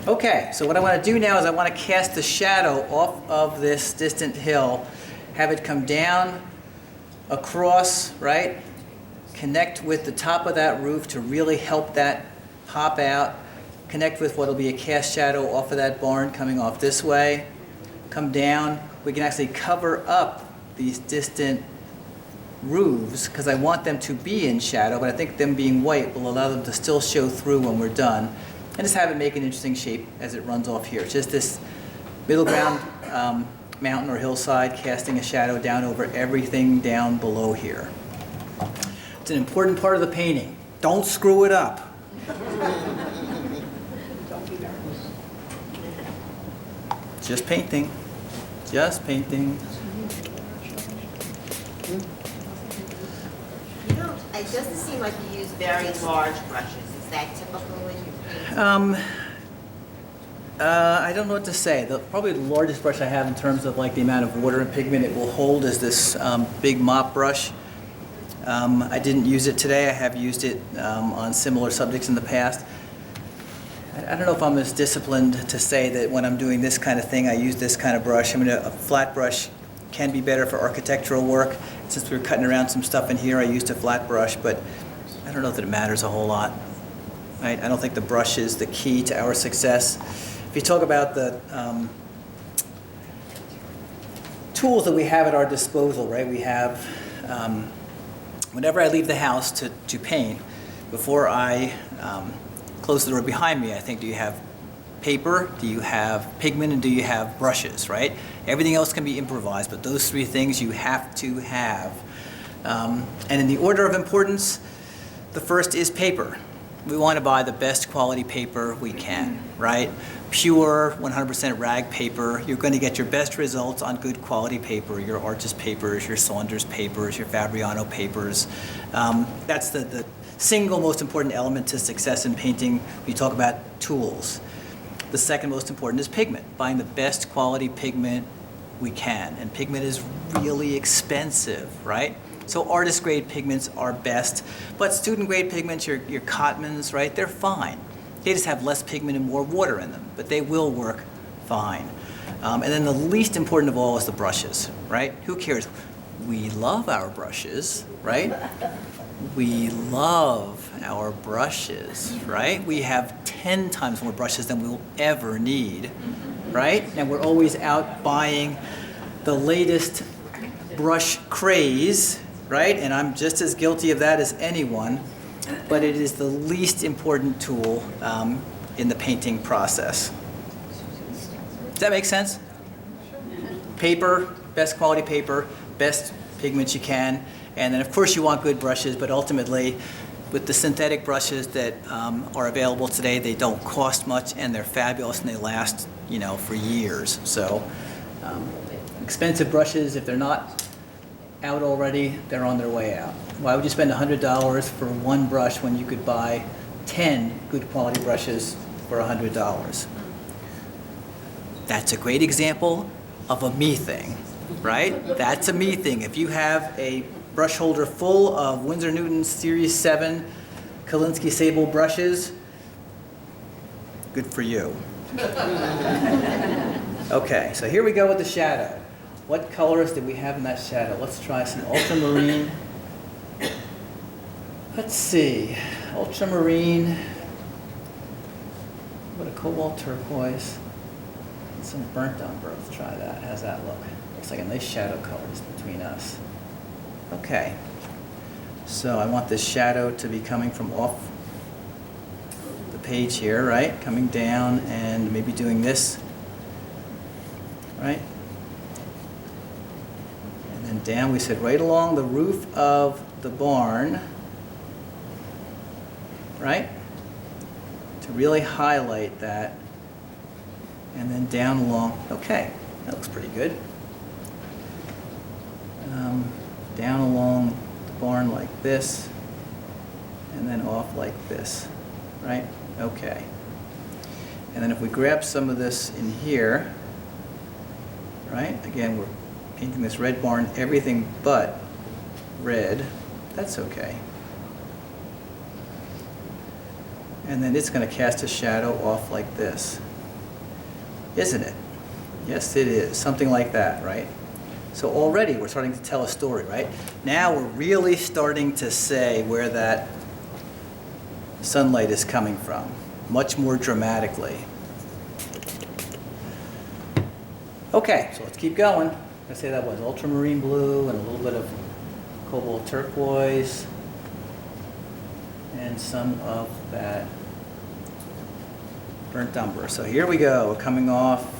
Okay, so what I want to do now is I want to cast the shadow off of this distant hill, have it come down, across, right? Connect with the top of that roof to really help that pop out. Connect with what will be a cast shadow off of that barn coming off this way. Come down. We can actually cover up these distant roofs because I want them to be in shadow, but I think them being white will allow them to still show through when we're done. And just have it make an interesting shape as it runs off here. Just this middle ground mountain or hillside casting a shadow down over everything down below here. It's an important part of the painting. Don't screw it up. Just painting. Just painting. You know, it doesn't seem like you use very large brushes. Is that typical when you paint? I don't know what to say. Probably the largest brush I have in terms of like the amount of water and pigment it will hold is this big mop brush. I didn't use it today. I have used it on similar subjects in the past. I don't know if I'm as disciplined to say that when I'm doing this kind of thing, I use this kind of brush. I mean, a flat brush can be better for architectural work. Since we were cutting around some stuff in here, I used a flat brush, but I don't know that it matters a whole lot. Right? I don't think the brush is the key to our success. If you talk about the tools that we have at our disposal, right? We have, whenever I leave the house to paint, before I close the door behind me, I think, do you have paper, do you have pigment, and do you have brushes, right? Everything else can be improvised, but those three things you have to have. And in the order of importance, the first is paper. We want to buy the best quality paper we can, right? Pure, 100% rag paper. You're going to get your best results on good quality paper, your Arches papers, your Saunders papers, your Fabriano papers. That's the single most important element to success in painting. We talk about tools. The second most important is pigment, buying the best quality pigment we can. And pigment is really expensive, right? So artist grade pigments are best, but student grade pigments, your Cotmans, right, they're fine. They just have less pigment and more water in them, but they will work fine. And then the least important of all is the brushes, right? Who cares? We love our brushes, right? We love our brushes, right? We have 10 times more brushes than we'll ever need, right? And we're always out buying the latest brush craze, right? And I'm just as guilty of that as anyone, but it is the least important tool in the painting process. Does that make sense? Paper, best quality paper, best pigments you can, and then of course you want good brushes, but ultimately with the synthetic brushes that are available today, they don't cost much and they're fabulous and they last, you know, for years. So expensive brushes, if they're not out already, they're on their way out. Why would you spend $100 for one brush when you could buy 10 good quality brushes for $100? That's a great example of a me thing, right? That's a me thing. If you have a brush holder full of Winsor Newton Series 7 Kolinsky Sable brushes, good for you. Okay, so here we go with the shadow. What colors did we have in that shadow? Let's try some ultramarine. Let's see, ultramarine, what a cobalt turquoise, and some burnt umber. Let's try that. How's that look? Looks like a nice shadow colors between us. Okay, so I want this shadow to be coming from off the page here, right? Coming down and maybe doing this, right? And then down, we said right along the roof of the barn, right? To really highlight that. And then down along, okay, that looks pretty good. Down along the barn like this, and then off like this, right? Okay. And then if we grab some of this in here, right? Again, we're painting this red barn, everything but red. That's okay. And then it's going to cast a shadow off like this. Isn't it? Yes, it is. Something like that, right? So already we're starting to tell a story, right? Now we're really starting to say where that sunlight is coming from, much more dramatically. Okay, so let's keep going. Let's say that was ultramarine blue and a little bit of cobalt turquoise and some of that burnt umber. So here we go. We're coming off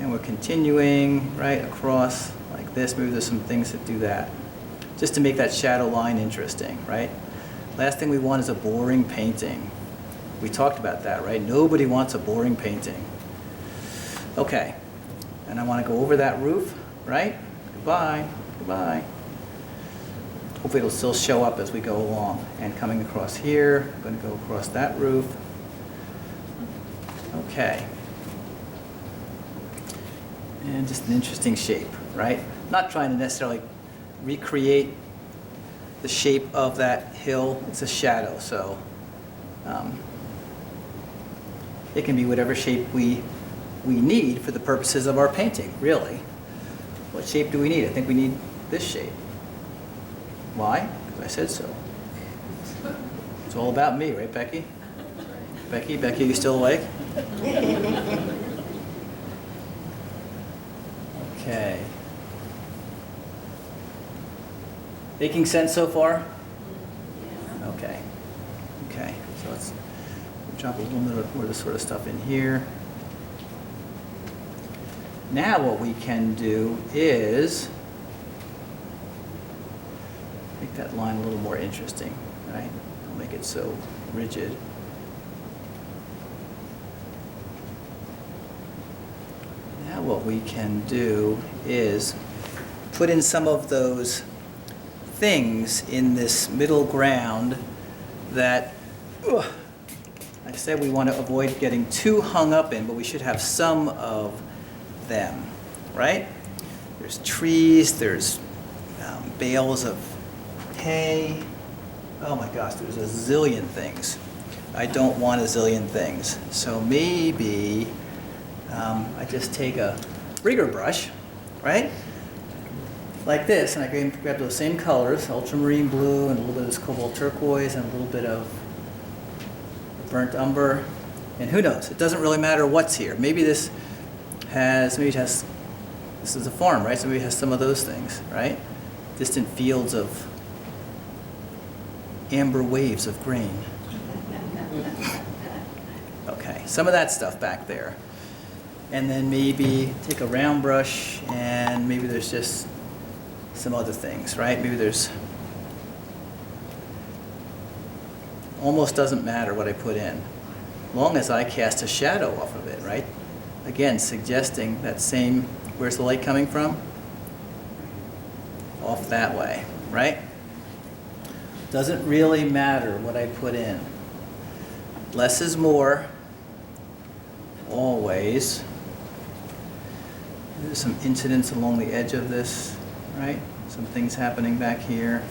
and we're continuing right across like this. Maybe there's some things that do that, just to make that shadow line interesting, right? Last thing we want is a boring painting. We talked about that, right? Nobody wants a boring painting. Okay, and I want to go over that roof, right? Goodbye, goodbye. Hopefully it'll still show up as we go along. And coming across here, I'm going to go across that roof. Okay. And just an interesting shape, right? Not trying to necessarily recreate the shape of that hill. It's a shadow, so it can be whatever shape we need for the purposes of our painting, really. What shape do we need? I think we need this shape. Why? Because I said so. It's all about me, right, Becky? Becky, you still awake? Okay. Making sense so far? Okay. Okay. So let's drop a little bit more of this sort of stuff in here. Now what we can do is make that line a little more interesting, right? Don't make it so rigid. Now what we can do is put in some of those things in this middle ground that, like I said, we want to avoid getting too hung up in, but we should have some of them, right? There's trees, there's bales of hay. Oh my gosh, there's a zillion things. I don't want a zillion things. So maybe I just take a rigger brush, right? Like this, and I can grab those same colors, ultramarine blue and a little bit of this cobalt turquoise and a little bit of burnt umber. And who knows, it doesn't really matter what's here. Maybe it has This is a farm, right? So maybe it has some of those things, right? Distant fields of amber waves of grain. Okay, some of that stuff back there. And then maybe take a round brush and maybe there's just some other things, right? Maybe there's, almost doesn't matter what I put in, long as I cast a shadow off of it, right? Again, suggesting that same, where's the light coming from? Off that way, right? Doesn't really matter what I put in. Less is more, always. There's some incidents along the edge of this, right? Some things happening back here.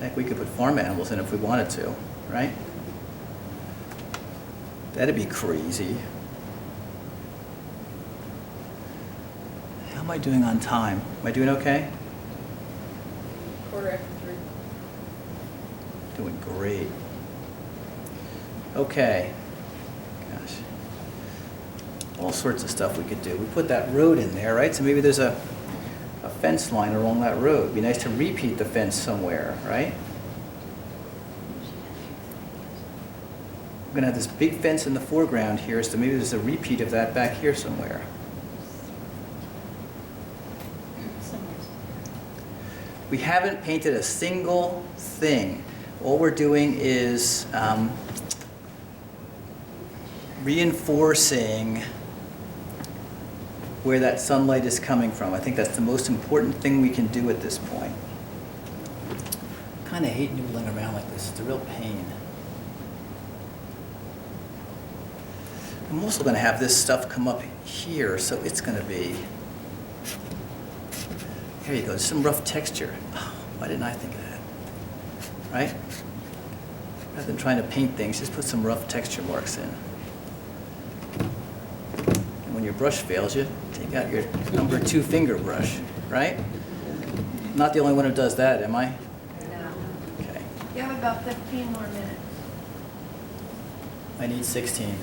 Heck, we could put farm animals in if we wanted to, right? That'd be crazy. How am I doing on time? Am I doing okay? 3:15. Doing great. Okay. Gosh. All sorts of stuff we could do. We put that road in there, right? So maybe there's a fence line along that road. It'd be nice to repeat the fence somewhere, right? We're going to have this big fence in the foreground here, so maybe there's a repeat of that back here somewhere. We haven't painted a single thing. All we're doing is reinforcing where that sunlight is coming from. I think that's the most important thing we can do at this point. I kind of hate noodling around like this. It's a real pain. I'm also going to have this stuff come up here, so it's going to be... Here you go, some rough texture. Oh, why didn't I think of that? Right? Rather than trying to paint things, just put some rough texture marks in. And when your brush fails you, take out your number 2 finger brush, right? I'm not the only one who does that, am I? No. Okay. You have about 15 more minutes. I need 16.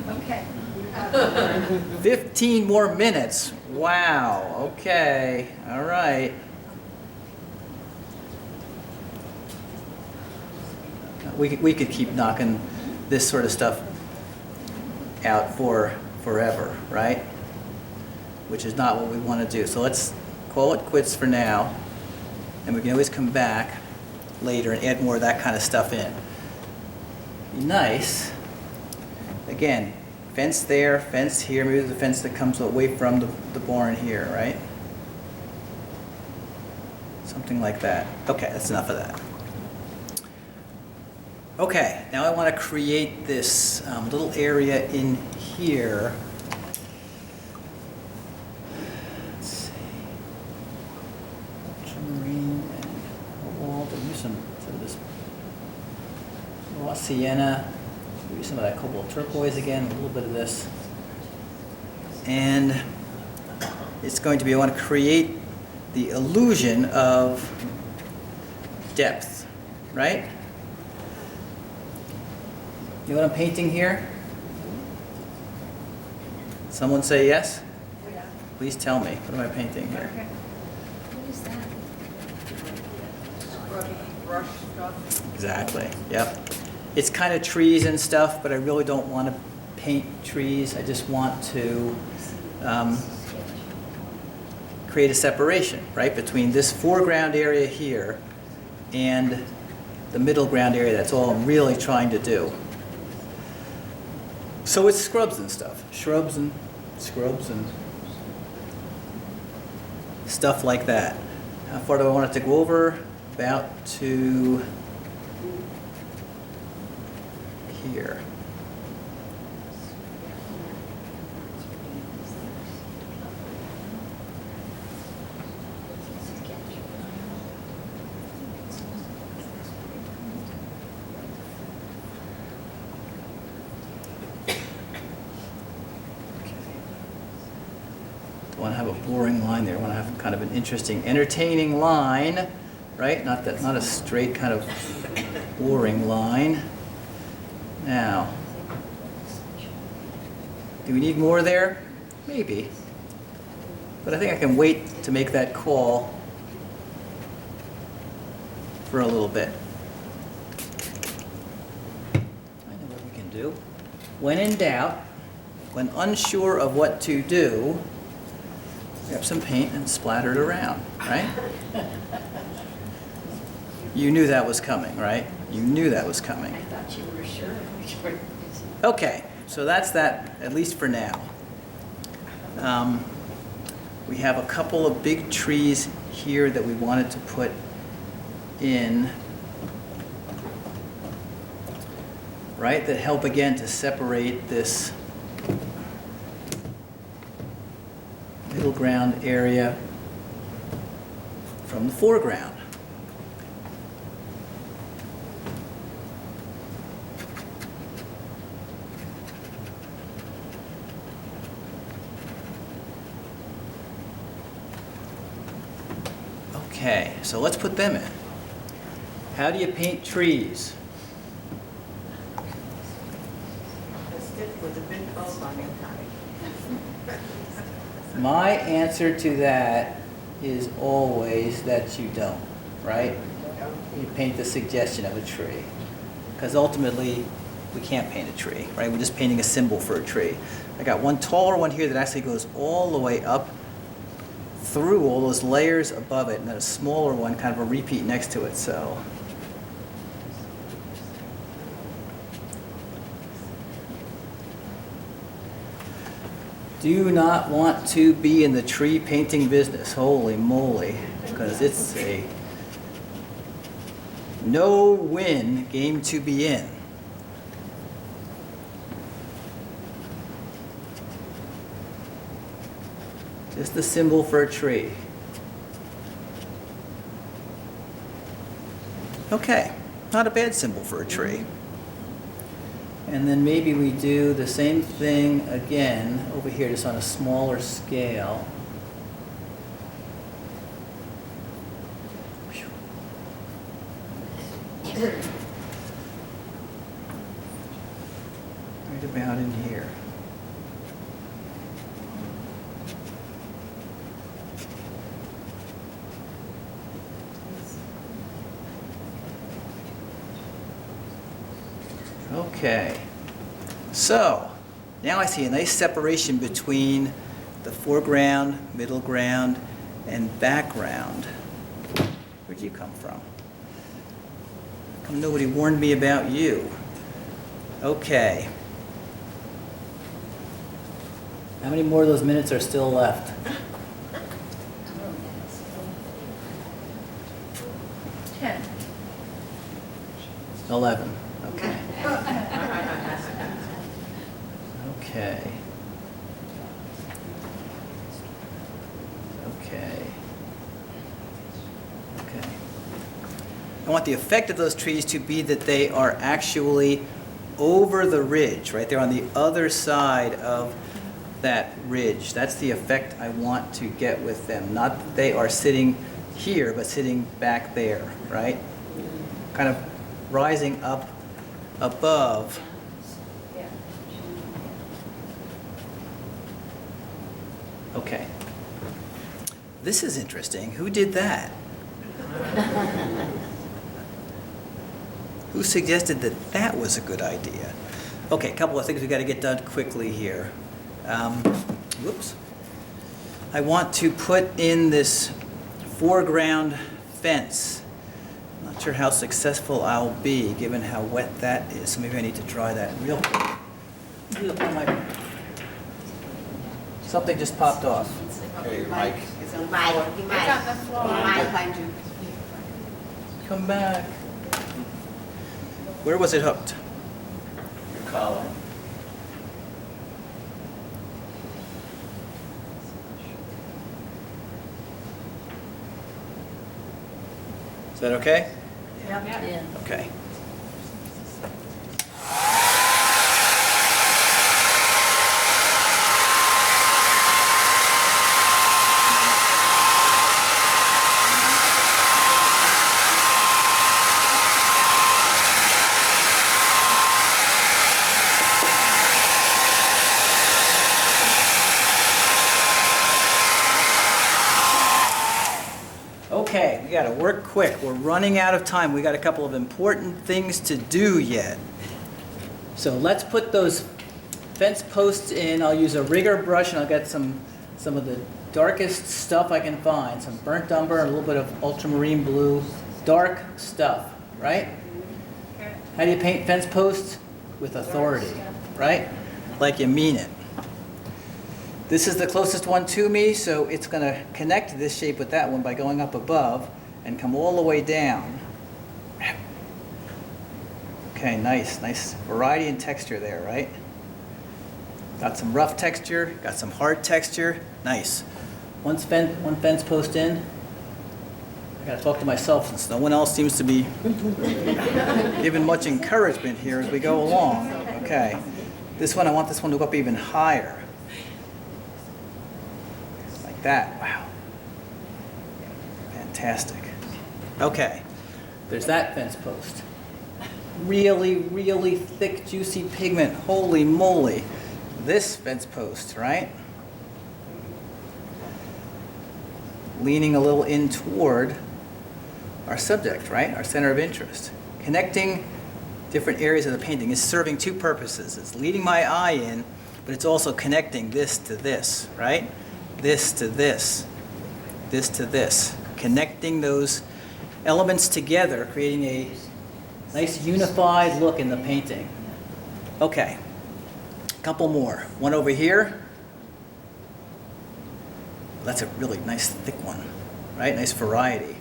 Okay. 15 more minutes. Wow. Okay. All right. We could keep knocking this sort of stuff out for forever, right? Which is not what we want to do. So let's call it quits for now. And we can always come back later and add more of that kind of stuff in. Be nice. Again, fence there, fence here, maybe there's a fence that comes away from the barn here, right? Something like that. Okay, that's enough of that. Okay, now I want to create this little area in here. Let's see. Ultramarine and cobalt. I'll use some of this raw sienna. Maybe some of that cobalt turquoise again, a little bit of this. And it's going to be, I want to create the illusion of depth, right? You know what I'm painting here? Someone say yes? Please tell me. What am I painting here? Brush stuff. Exactly. Yep. It's kind of trees and stuff, but I really don't want to paint trees. I just want to create a separation, right, between this foreground area here and the middle ground area. That's all I'm really trying to do. So it's scrubs and stuff, shrubs and scrubs and stuff like that. How far do I want it to go over? About to here. Don't want to have a boring line there. I want to have kind of an interesting, entertaining line, right? Not a straight kind of boring line. Now, do we need more there? Maybe. But I think I can wait to make that call for a little bit. I know what we can do. When in doubt, when unsure of what to do, grab some paint and splatter it around, right? You knew that was coming, right? You knew that was coming. I thought you were sure. Okay, so that's that, at least for now. We have a couple of big trees here that we wanted to put in, right, that help again to separate this middle ground area from the foreground. Okay, so let's put them in. How do you paint trees? My answer to that is always that you don't, right? You paint the suggestion of a tree. Because ultimately, we can't paint a tree, right? We're just painting a symbol for a tree. I got one taller one here that actually goes all the way up through all those layers above it, and then a smaller one, kind of a repeat next to it, so. Do not want to be in the tree painting business, holy moly, because it's a no-win game to be in. Just the symbol for a tree. Okay, not a bad symbol for a tree. And then maybe we do the same thing again over here, just on a smaller scale. Right about in here. Okay, so now I see a nice separation between the foreground, middle ground, and background. Where'd you come from? How come nobody warned me about you? Okay. How many more of those minutes are still left? 10. 11. Okay. Okay. Okay. Okay. I want the effect of those trees to be that they are actually over the ridge, right? They're on the other side of that ridge. That's the effect I want to get with them. Not that they are sitting here, but sitting back there, right? Kind of rising up above. Okay. This is interesting. Who did that? Who suggested that that was a good idea? Okay, a couple of things we got to get done quickly here. Whoops. I want to put in this foreground fence. Not sure how successful I'll be given how wet that is, so maybe I need to dry that real quick. Something just popped off. He might. It's on the floor. He might. Come back. Where was it hooked? Your collar. Is that okay? Yeah. Okay. gotta work quick. We're running out of time. We got a couple of important things to do yet. So let's put those fence posts in. I'll use a rigger brush and I'll get some of the darkest stuff I can find. Some burnt umber and a little bit of ultramarine blue. Dark stuff, right? How do you paint fence posts? With authority, right? Like you mean it. This is the closest one to me, so it's going to connect this shape with that one by going up above and come all the way down. Okay, nice variety and texture there, right? Got some rough texture, got some hard texture, nice. One fence post in. I gotta talk to myself since no one else seems to be giving much encouragement here as we go along. Okay, this one, I want this one to go up even higher. Like that, wow. Fantastic. Okay, there's that fence post. Really, really thick, juicy pigment, holy moly. This fence post, right? Leaning a little in toward our subject, right? Our center of interest. Connecting different areas of the painting is serving two purposes. It's leading my eye in, but it's also connecting this to this, right? This to this, this to this. Connecting those elements together, creating a nice unified look in the painting. Okay, a couple more. One over here. That's a really nice thick one, right? Nice variety.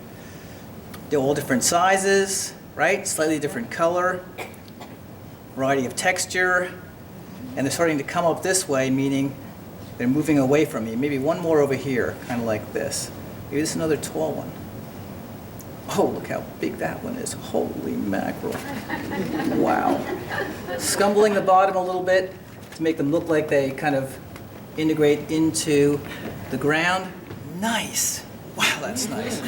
They're all different sizes, right? Slightly different color, variety of texture, and they're starting to come up this way, meaning they're moving away from me. Maybe one more over here, kind of like this. Maybe this is another tall one. Oh, look how big that one is. Holy mackerel. Wow. Scumbling the bottom a little bit to make them look like they kind of integrate into the ground. Nice. Wow, that's nice.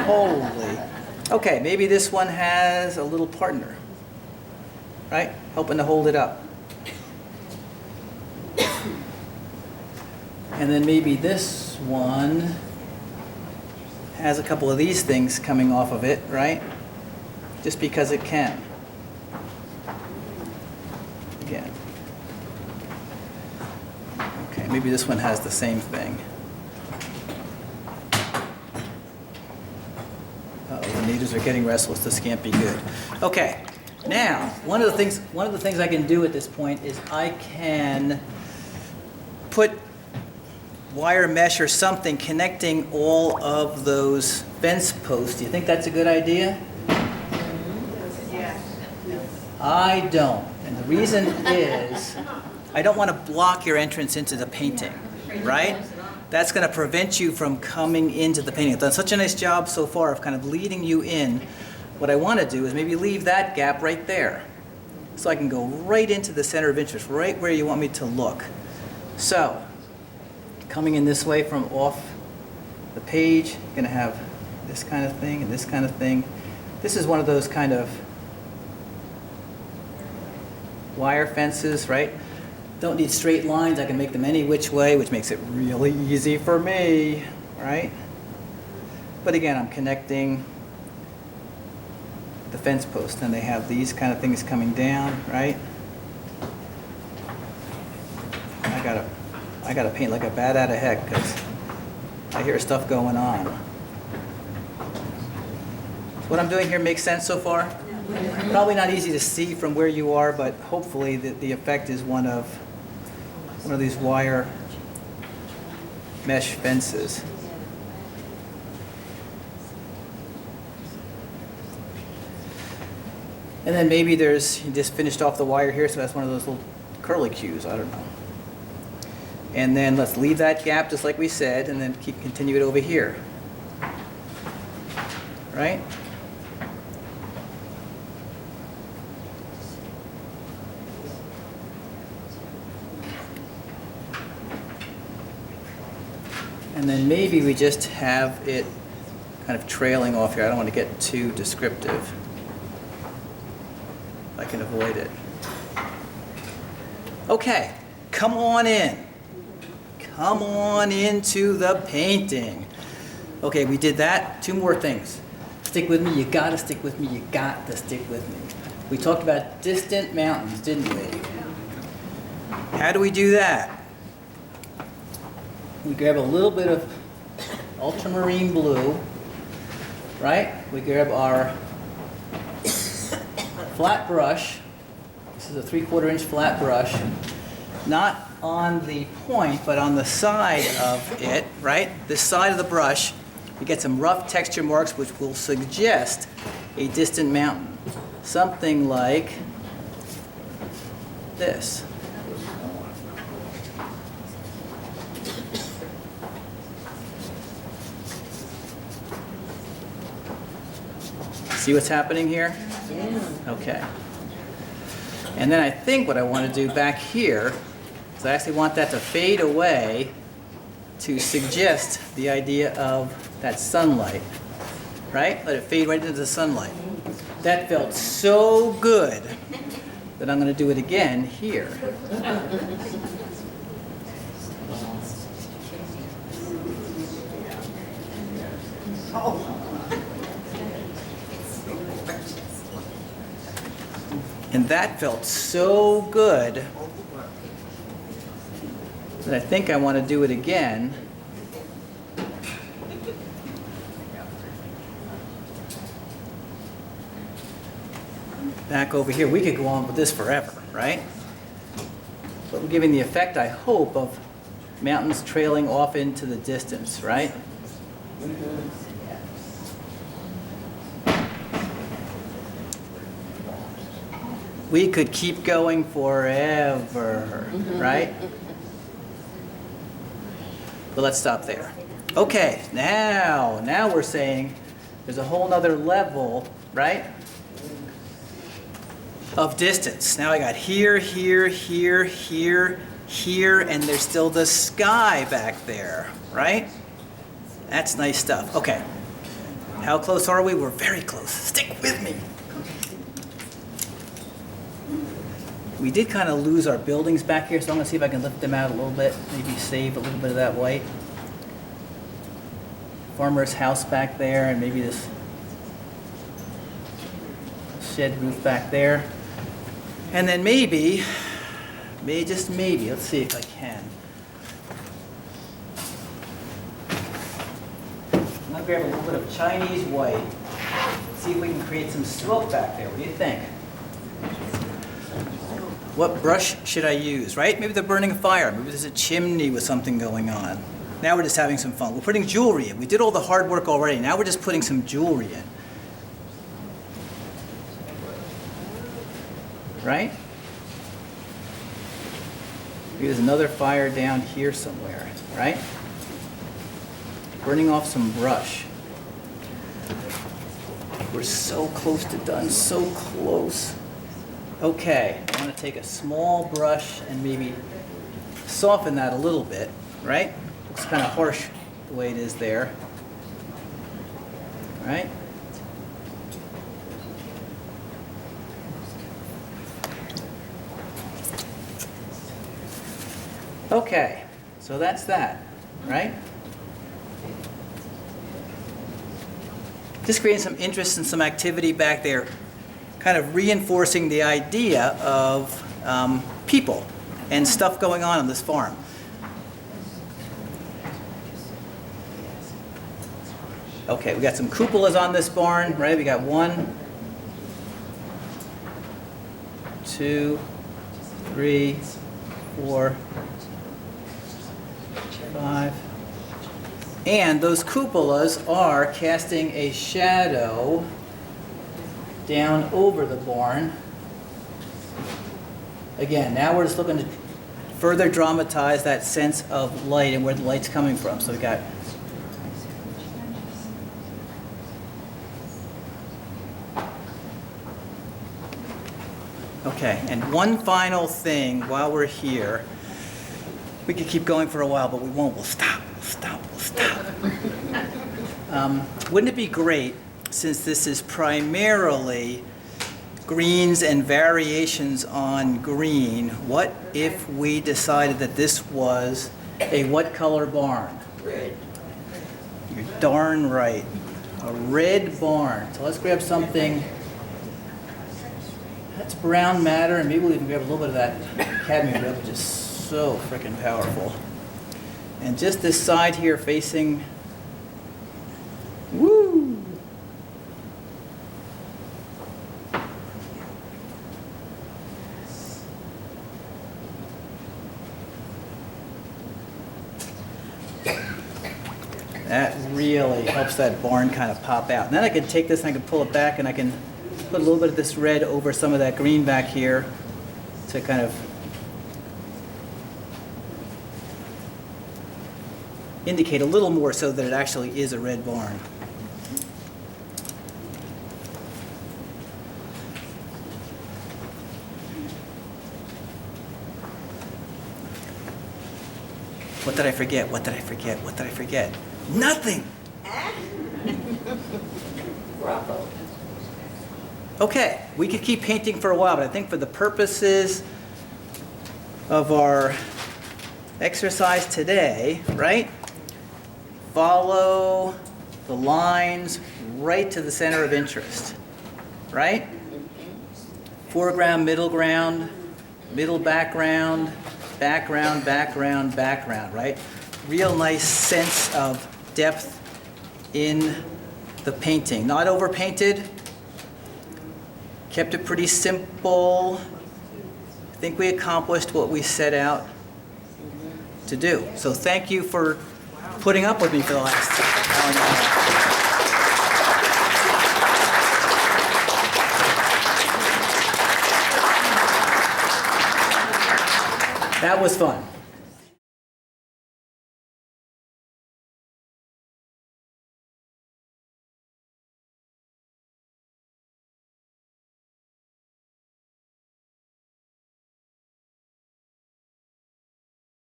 Holy. Okay, maybe this one has a little partner, right? Helping to hold it up. And then maybe this one has a couple of these things coming off of it, right? Just because it can. Again. Okay, maybe this one has the same thing. The natives are getting restless. This can't be good. Okay, now one of the things I can do at this point is I can put wire mesh or something connecting all of those fence posts. Do you think that's a good idea? Yes. I don't, and the reason is I don't want to block your entrance into the painting, right? That's going to prevent you from coming into the painting. I've done such a nice job so far of kind of leading you in. What I want to do is maybe leave that gap right there so I can go right into the center of interest, right where you want me to look. So, coming in this way from off the page, you're going to have this kind of thing and this kind of thing. This is one of those kind of wire fences, right? Don't need straight lines. I can make them any which way, which makes it really easy for me, right? But again, I'm connecting the fence post, and they have these kind of things coming down, right? I gotta paint like a bat out of heck because I hear stuff going on. So what I'm doing here makes sense so far? Probably not easy to see from where you are, but hopefully the effect is one of these wire mesh fences. And then maybe you just finished off the wire here, so that's one of those little curlicues, I don't know. And then let's leave that gap just like we said, and then continue it over here. Right? And then maybe we just have it kind of trailing off here. I don't want to get too descriptive. If I can avoid it. Okay, come on in. Come on into the painting. Okay, we did that. 2 more things. Stick with me, you gotta stick with me, you got to stick with me. We talked about distant mountains, didn't we? How do we do that? We grab a little bit of ultramarine blue, right? We grab our flat brush. This is a 3/4 inch flat brush. Not on the point, but on the side of it, right? This side of the brush, we get some rough texture marks which will suggest a distant mountain. Something like this. See what's happening here? Okay. And then I think what I want to do back here is I actually want that to fade away to suggest the idea of that sunlight, right? Let it fade right into the sunlight. That felt so good that I'm going to do it again here. And that felt so good that I think I want to do it again. Back over here, we could go on with this forever, right? But we're giving the effect, I hope, of mountains trailing off into the distance, right? We could keep going forever, right? But let's stop there. Okay, now we're saying there's a whole nother level, right? Of distance. Now I got here, here, here, here, here, and there's still the sky back there, right? That's nice stuff. Okay. How close are we? We're very close. Stick with me. We did kind of lose our buildings back here, so I'm going to see if I can lift them out a little bit, maybe save a little bit of that white. Farmer's house back there, and maybe this shed roof back there. And then maybe, just maybe, let's see if I can. I'm going to grab a little bit of Chinese white, see if we can create some smoke back there. What do you think? What brush should I use, right? Maybe they're burning a fire. Maybe there's a chimney with something going on. Now we're just having some fun. We're putting jewelry in. We did all the hard work already. Now we're just putting some jewelry in. Right? Maybe there's another fire down here somewhere, right? Burning off some brush. We're so close to done, so close. Okay, I want to take a small brush and maybe soften that a little bit, right? Looks kind of harsh the way it is there. Right? Okay, so that's that, right? Just creating some interest and some activity back there, kind of reinforcing the idea of people and stuff going on this farm. Okay, we got some cupolas on this barn, right? We got 1, 2, 3, 4, 5. And those cupolas are casting a shadow down over the barn. Again, now we're just looking to further dramatize that sense of light and where the light's coming from. So we got okay, and one final thing while we're here. We could keep going for a while, but we won't. We'll stop. Wouldn't it be great, since this is primarily greens and variations on green, what if we decided that this was a what color barn? Red. You're darn right. A red barn. So let's grab something that's brown matter, and maybe we'll even grab a little bit of that cadmium red, which is so freaking powerful. And just this side here facing, woo! That really helps that barn kind of pop out. And then I can take this and I can pull it back and I can put a little bit of this red over some of that green back here to kind of indicate a little more so that it actually is a red barn. What did I forget? What did I forget? What did I forget? Nothing! Bravo. Okay, we could keep painting for a while, but I think for the purposes of our exercise today, right? Follow the lines right to the center of interest, right? Foreground, middle ground, middle background, background, background, background, right? Real nice sense of depth in the painting. Not overpainted. Kept it pretty simple. I think we accomplished what we set out to do. So thank you for putting up with me for the last hour and a half. That was fun.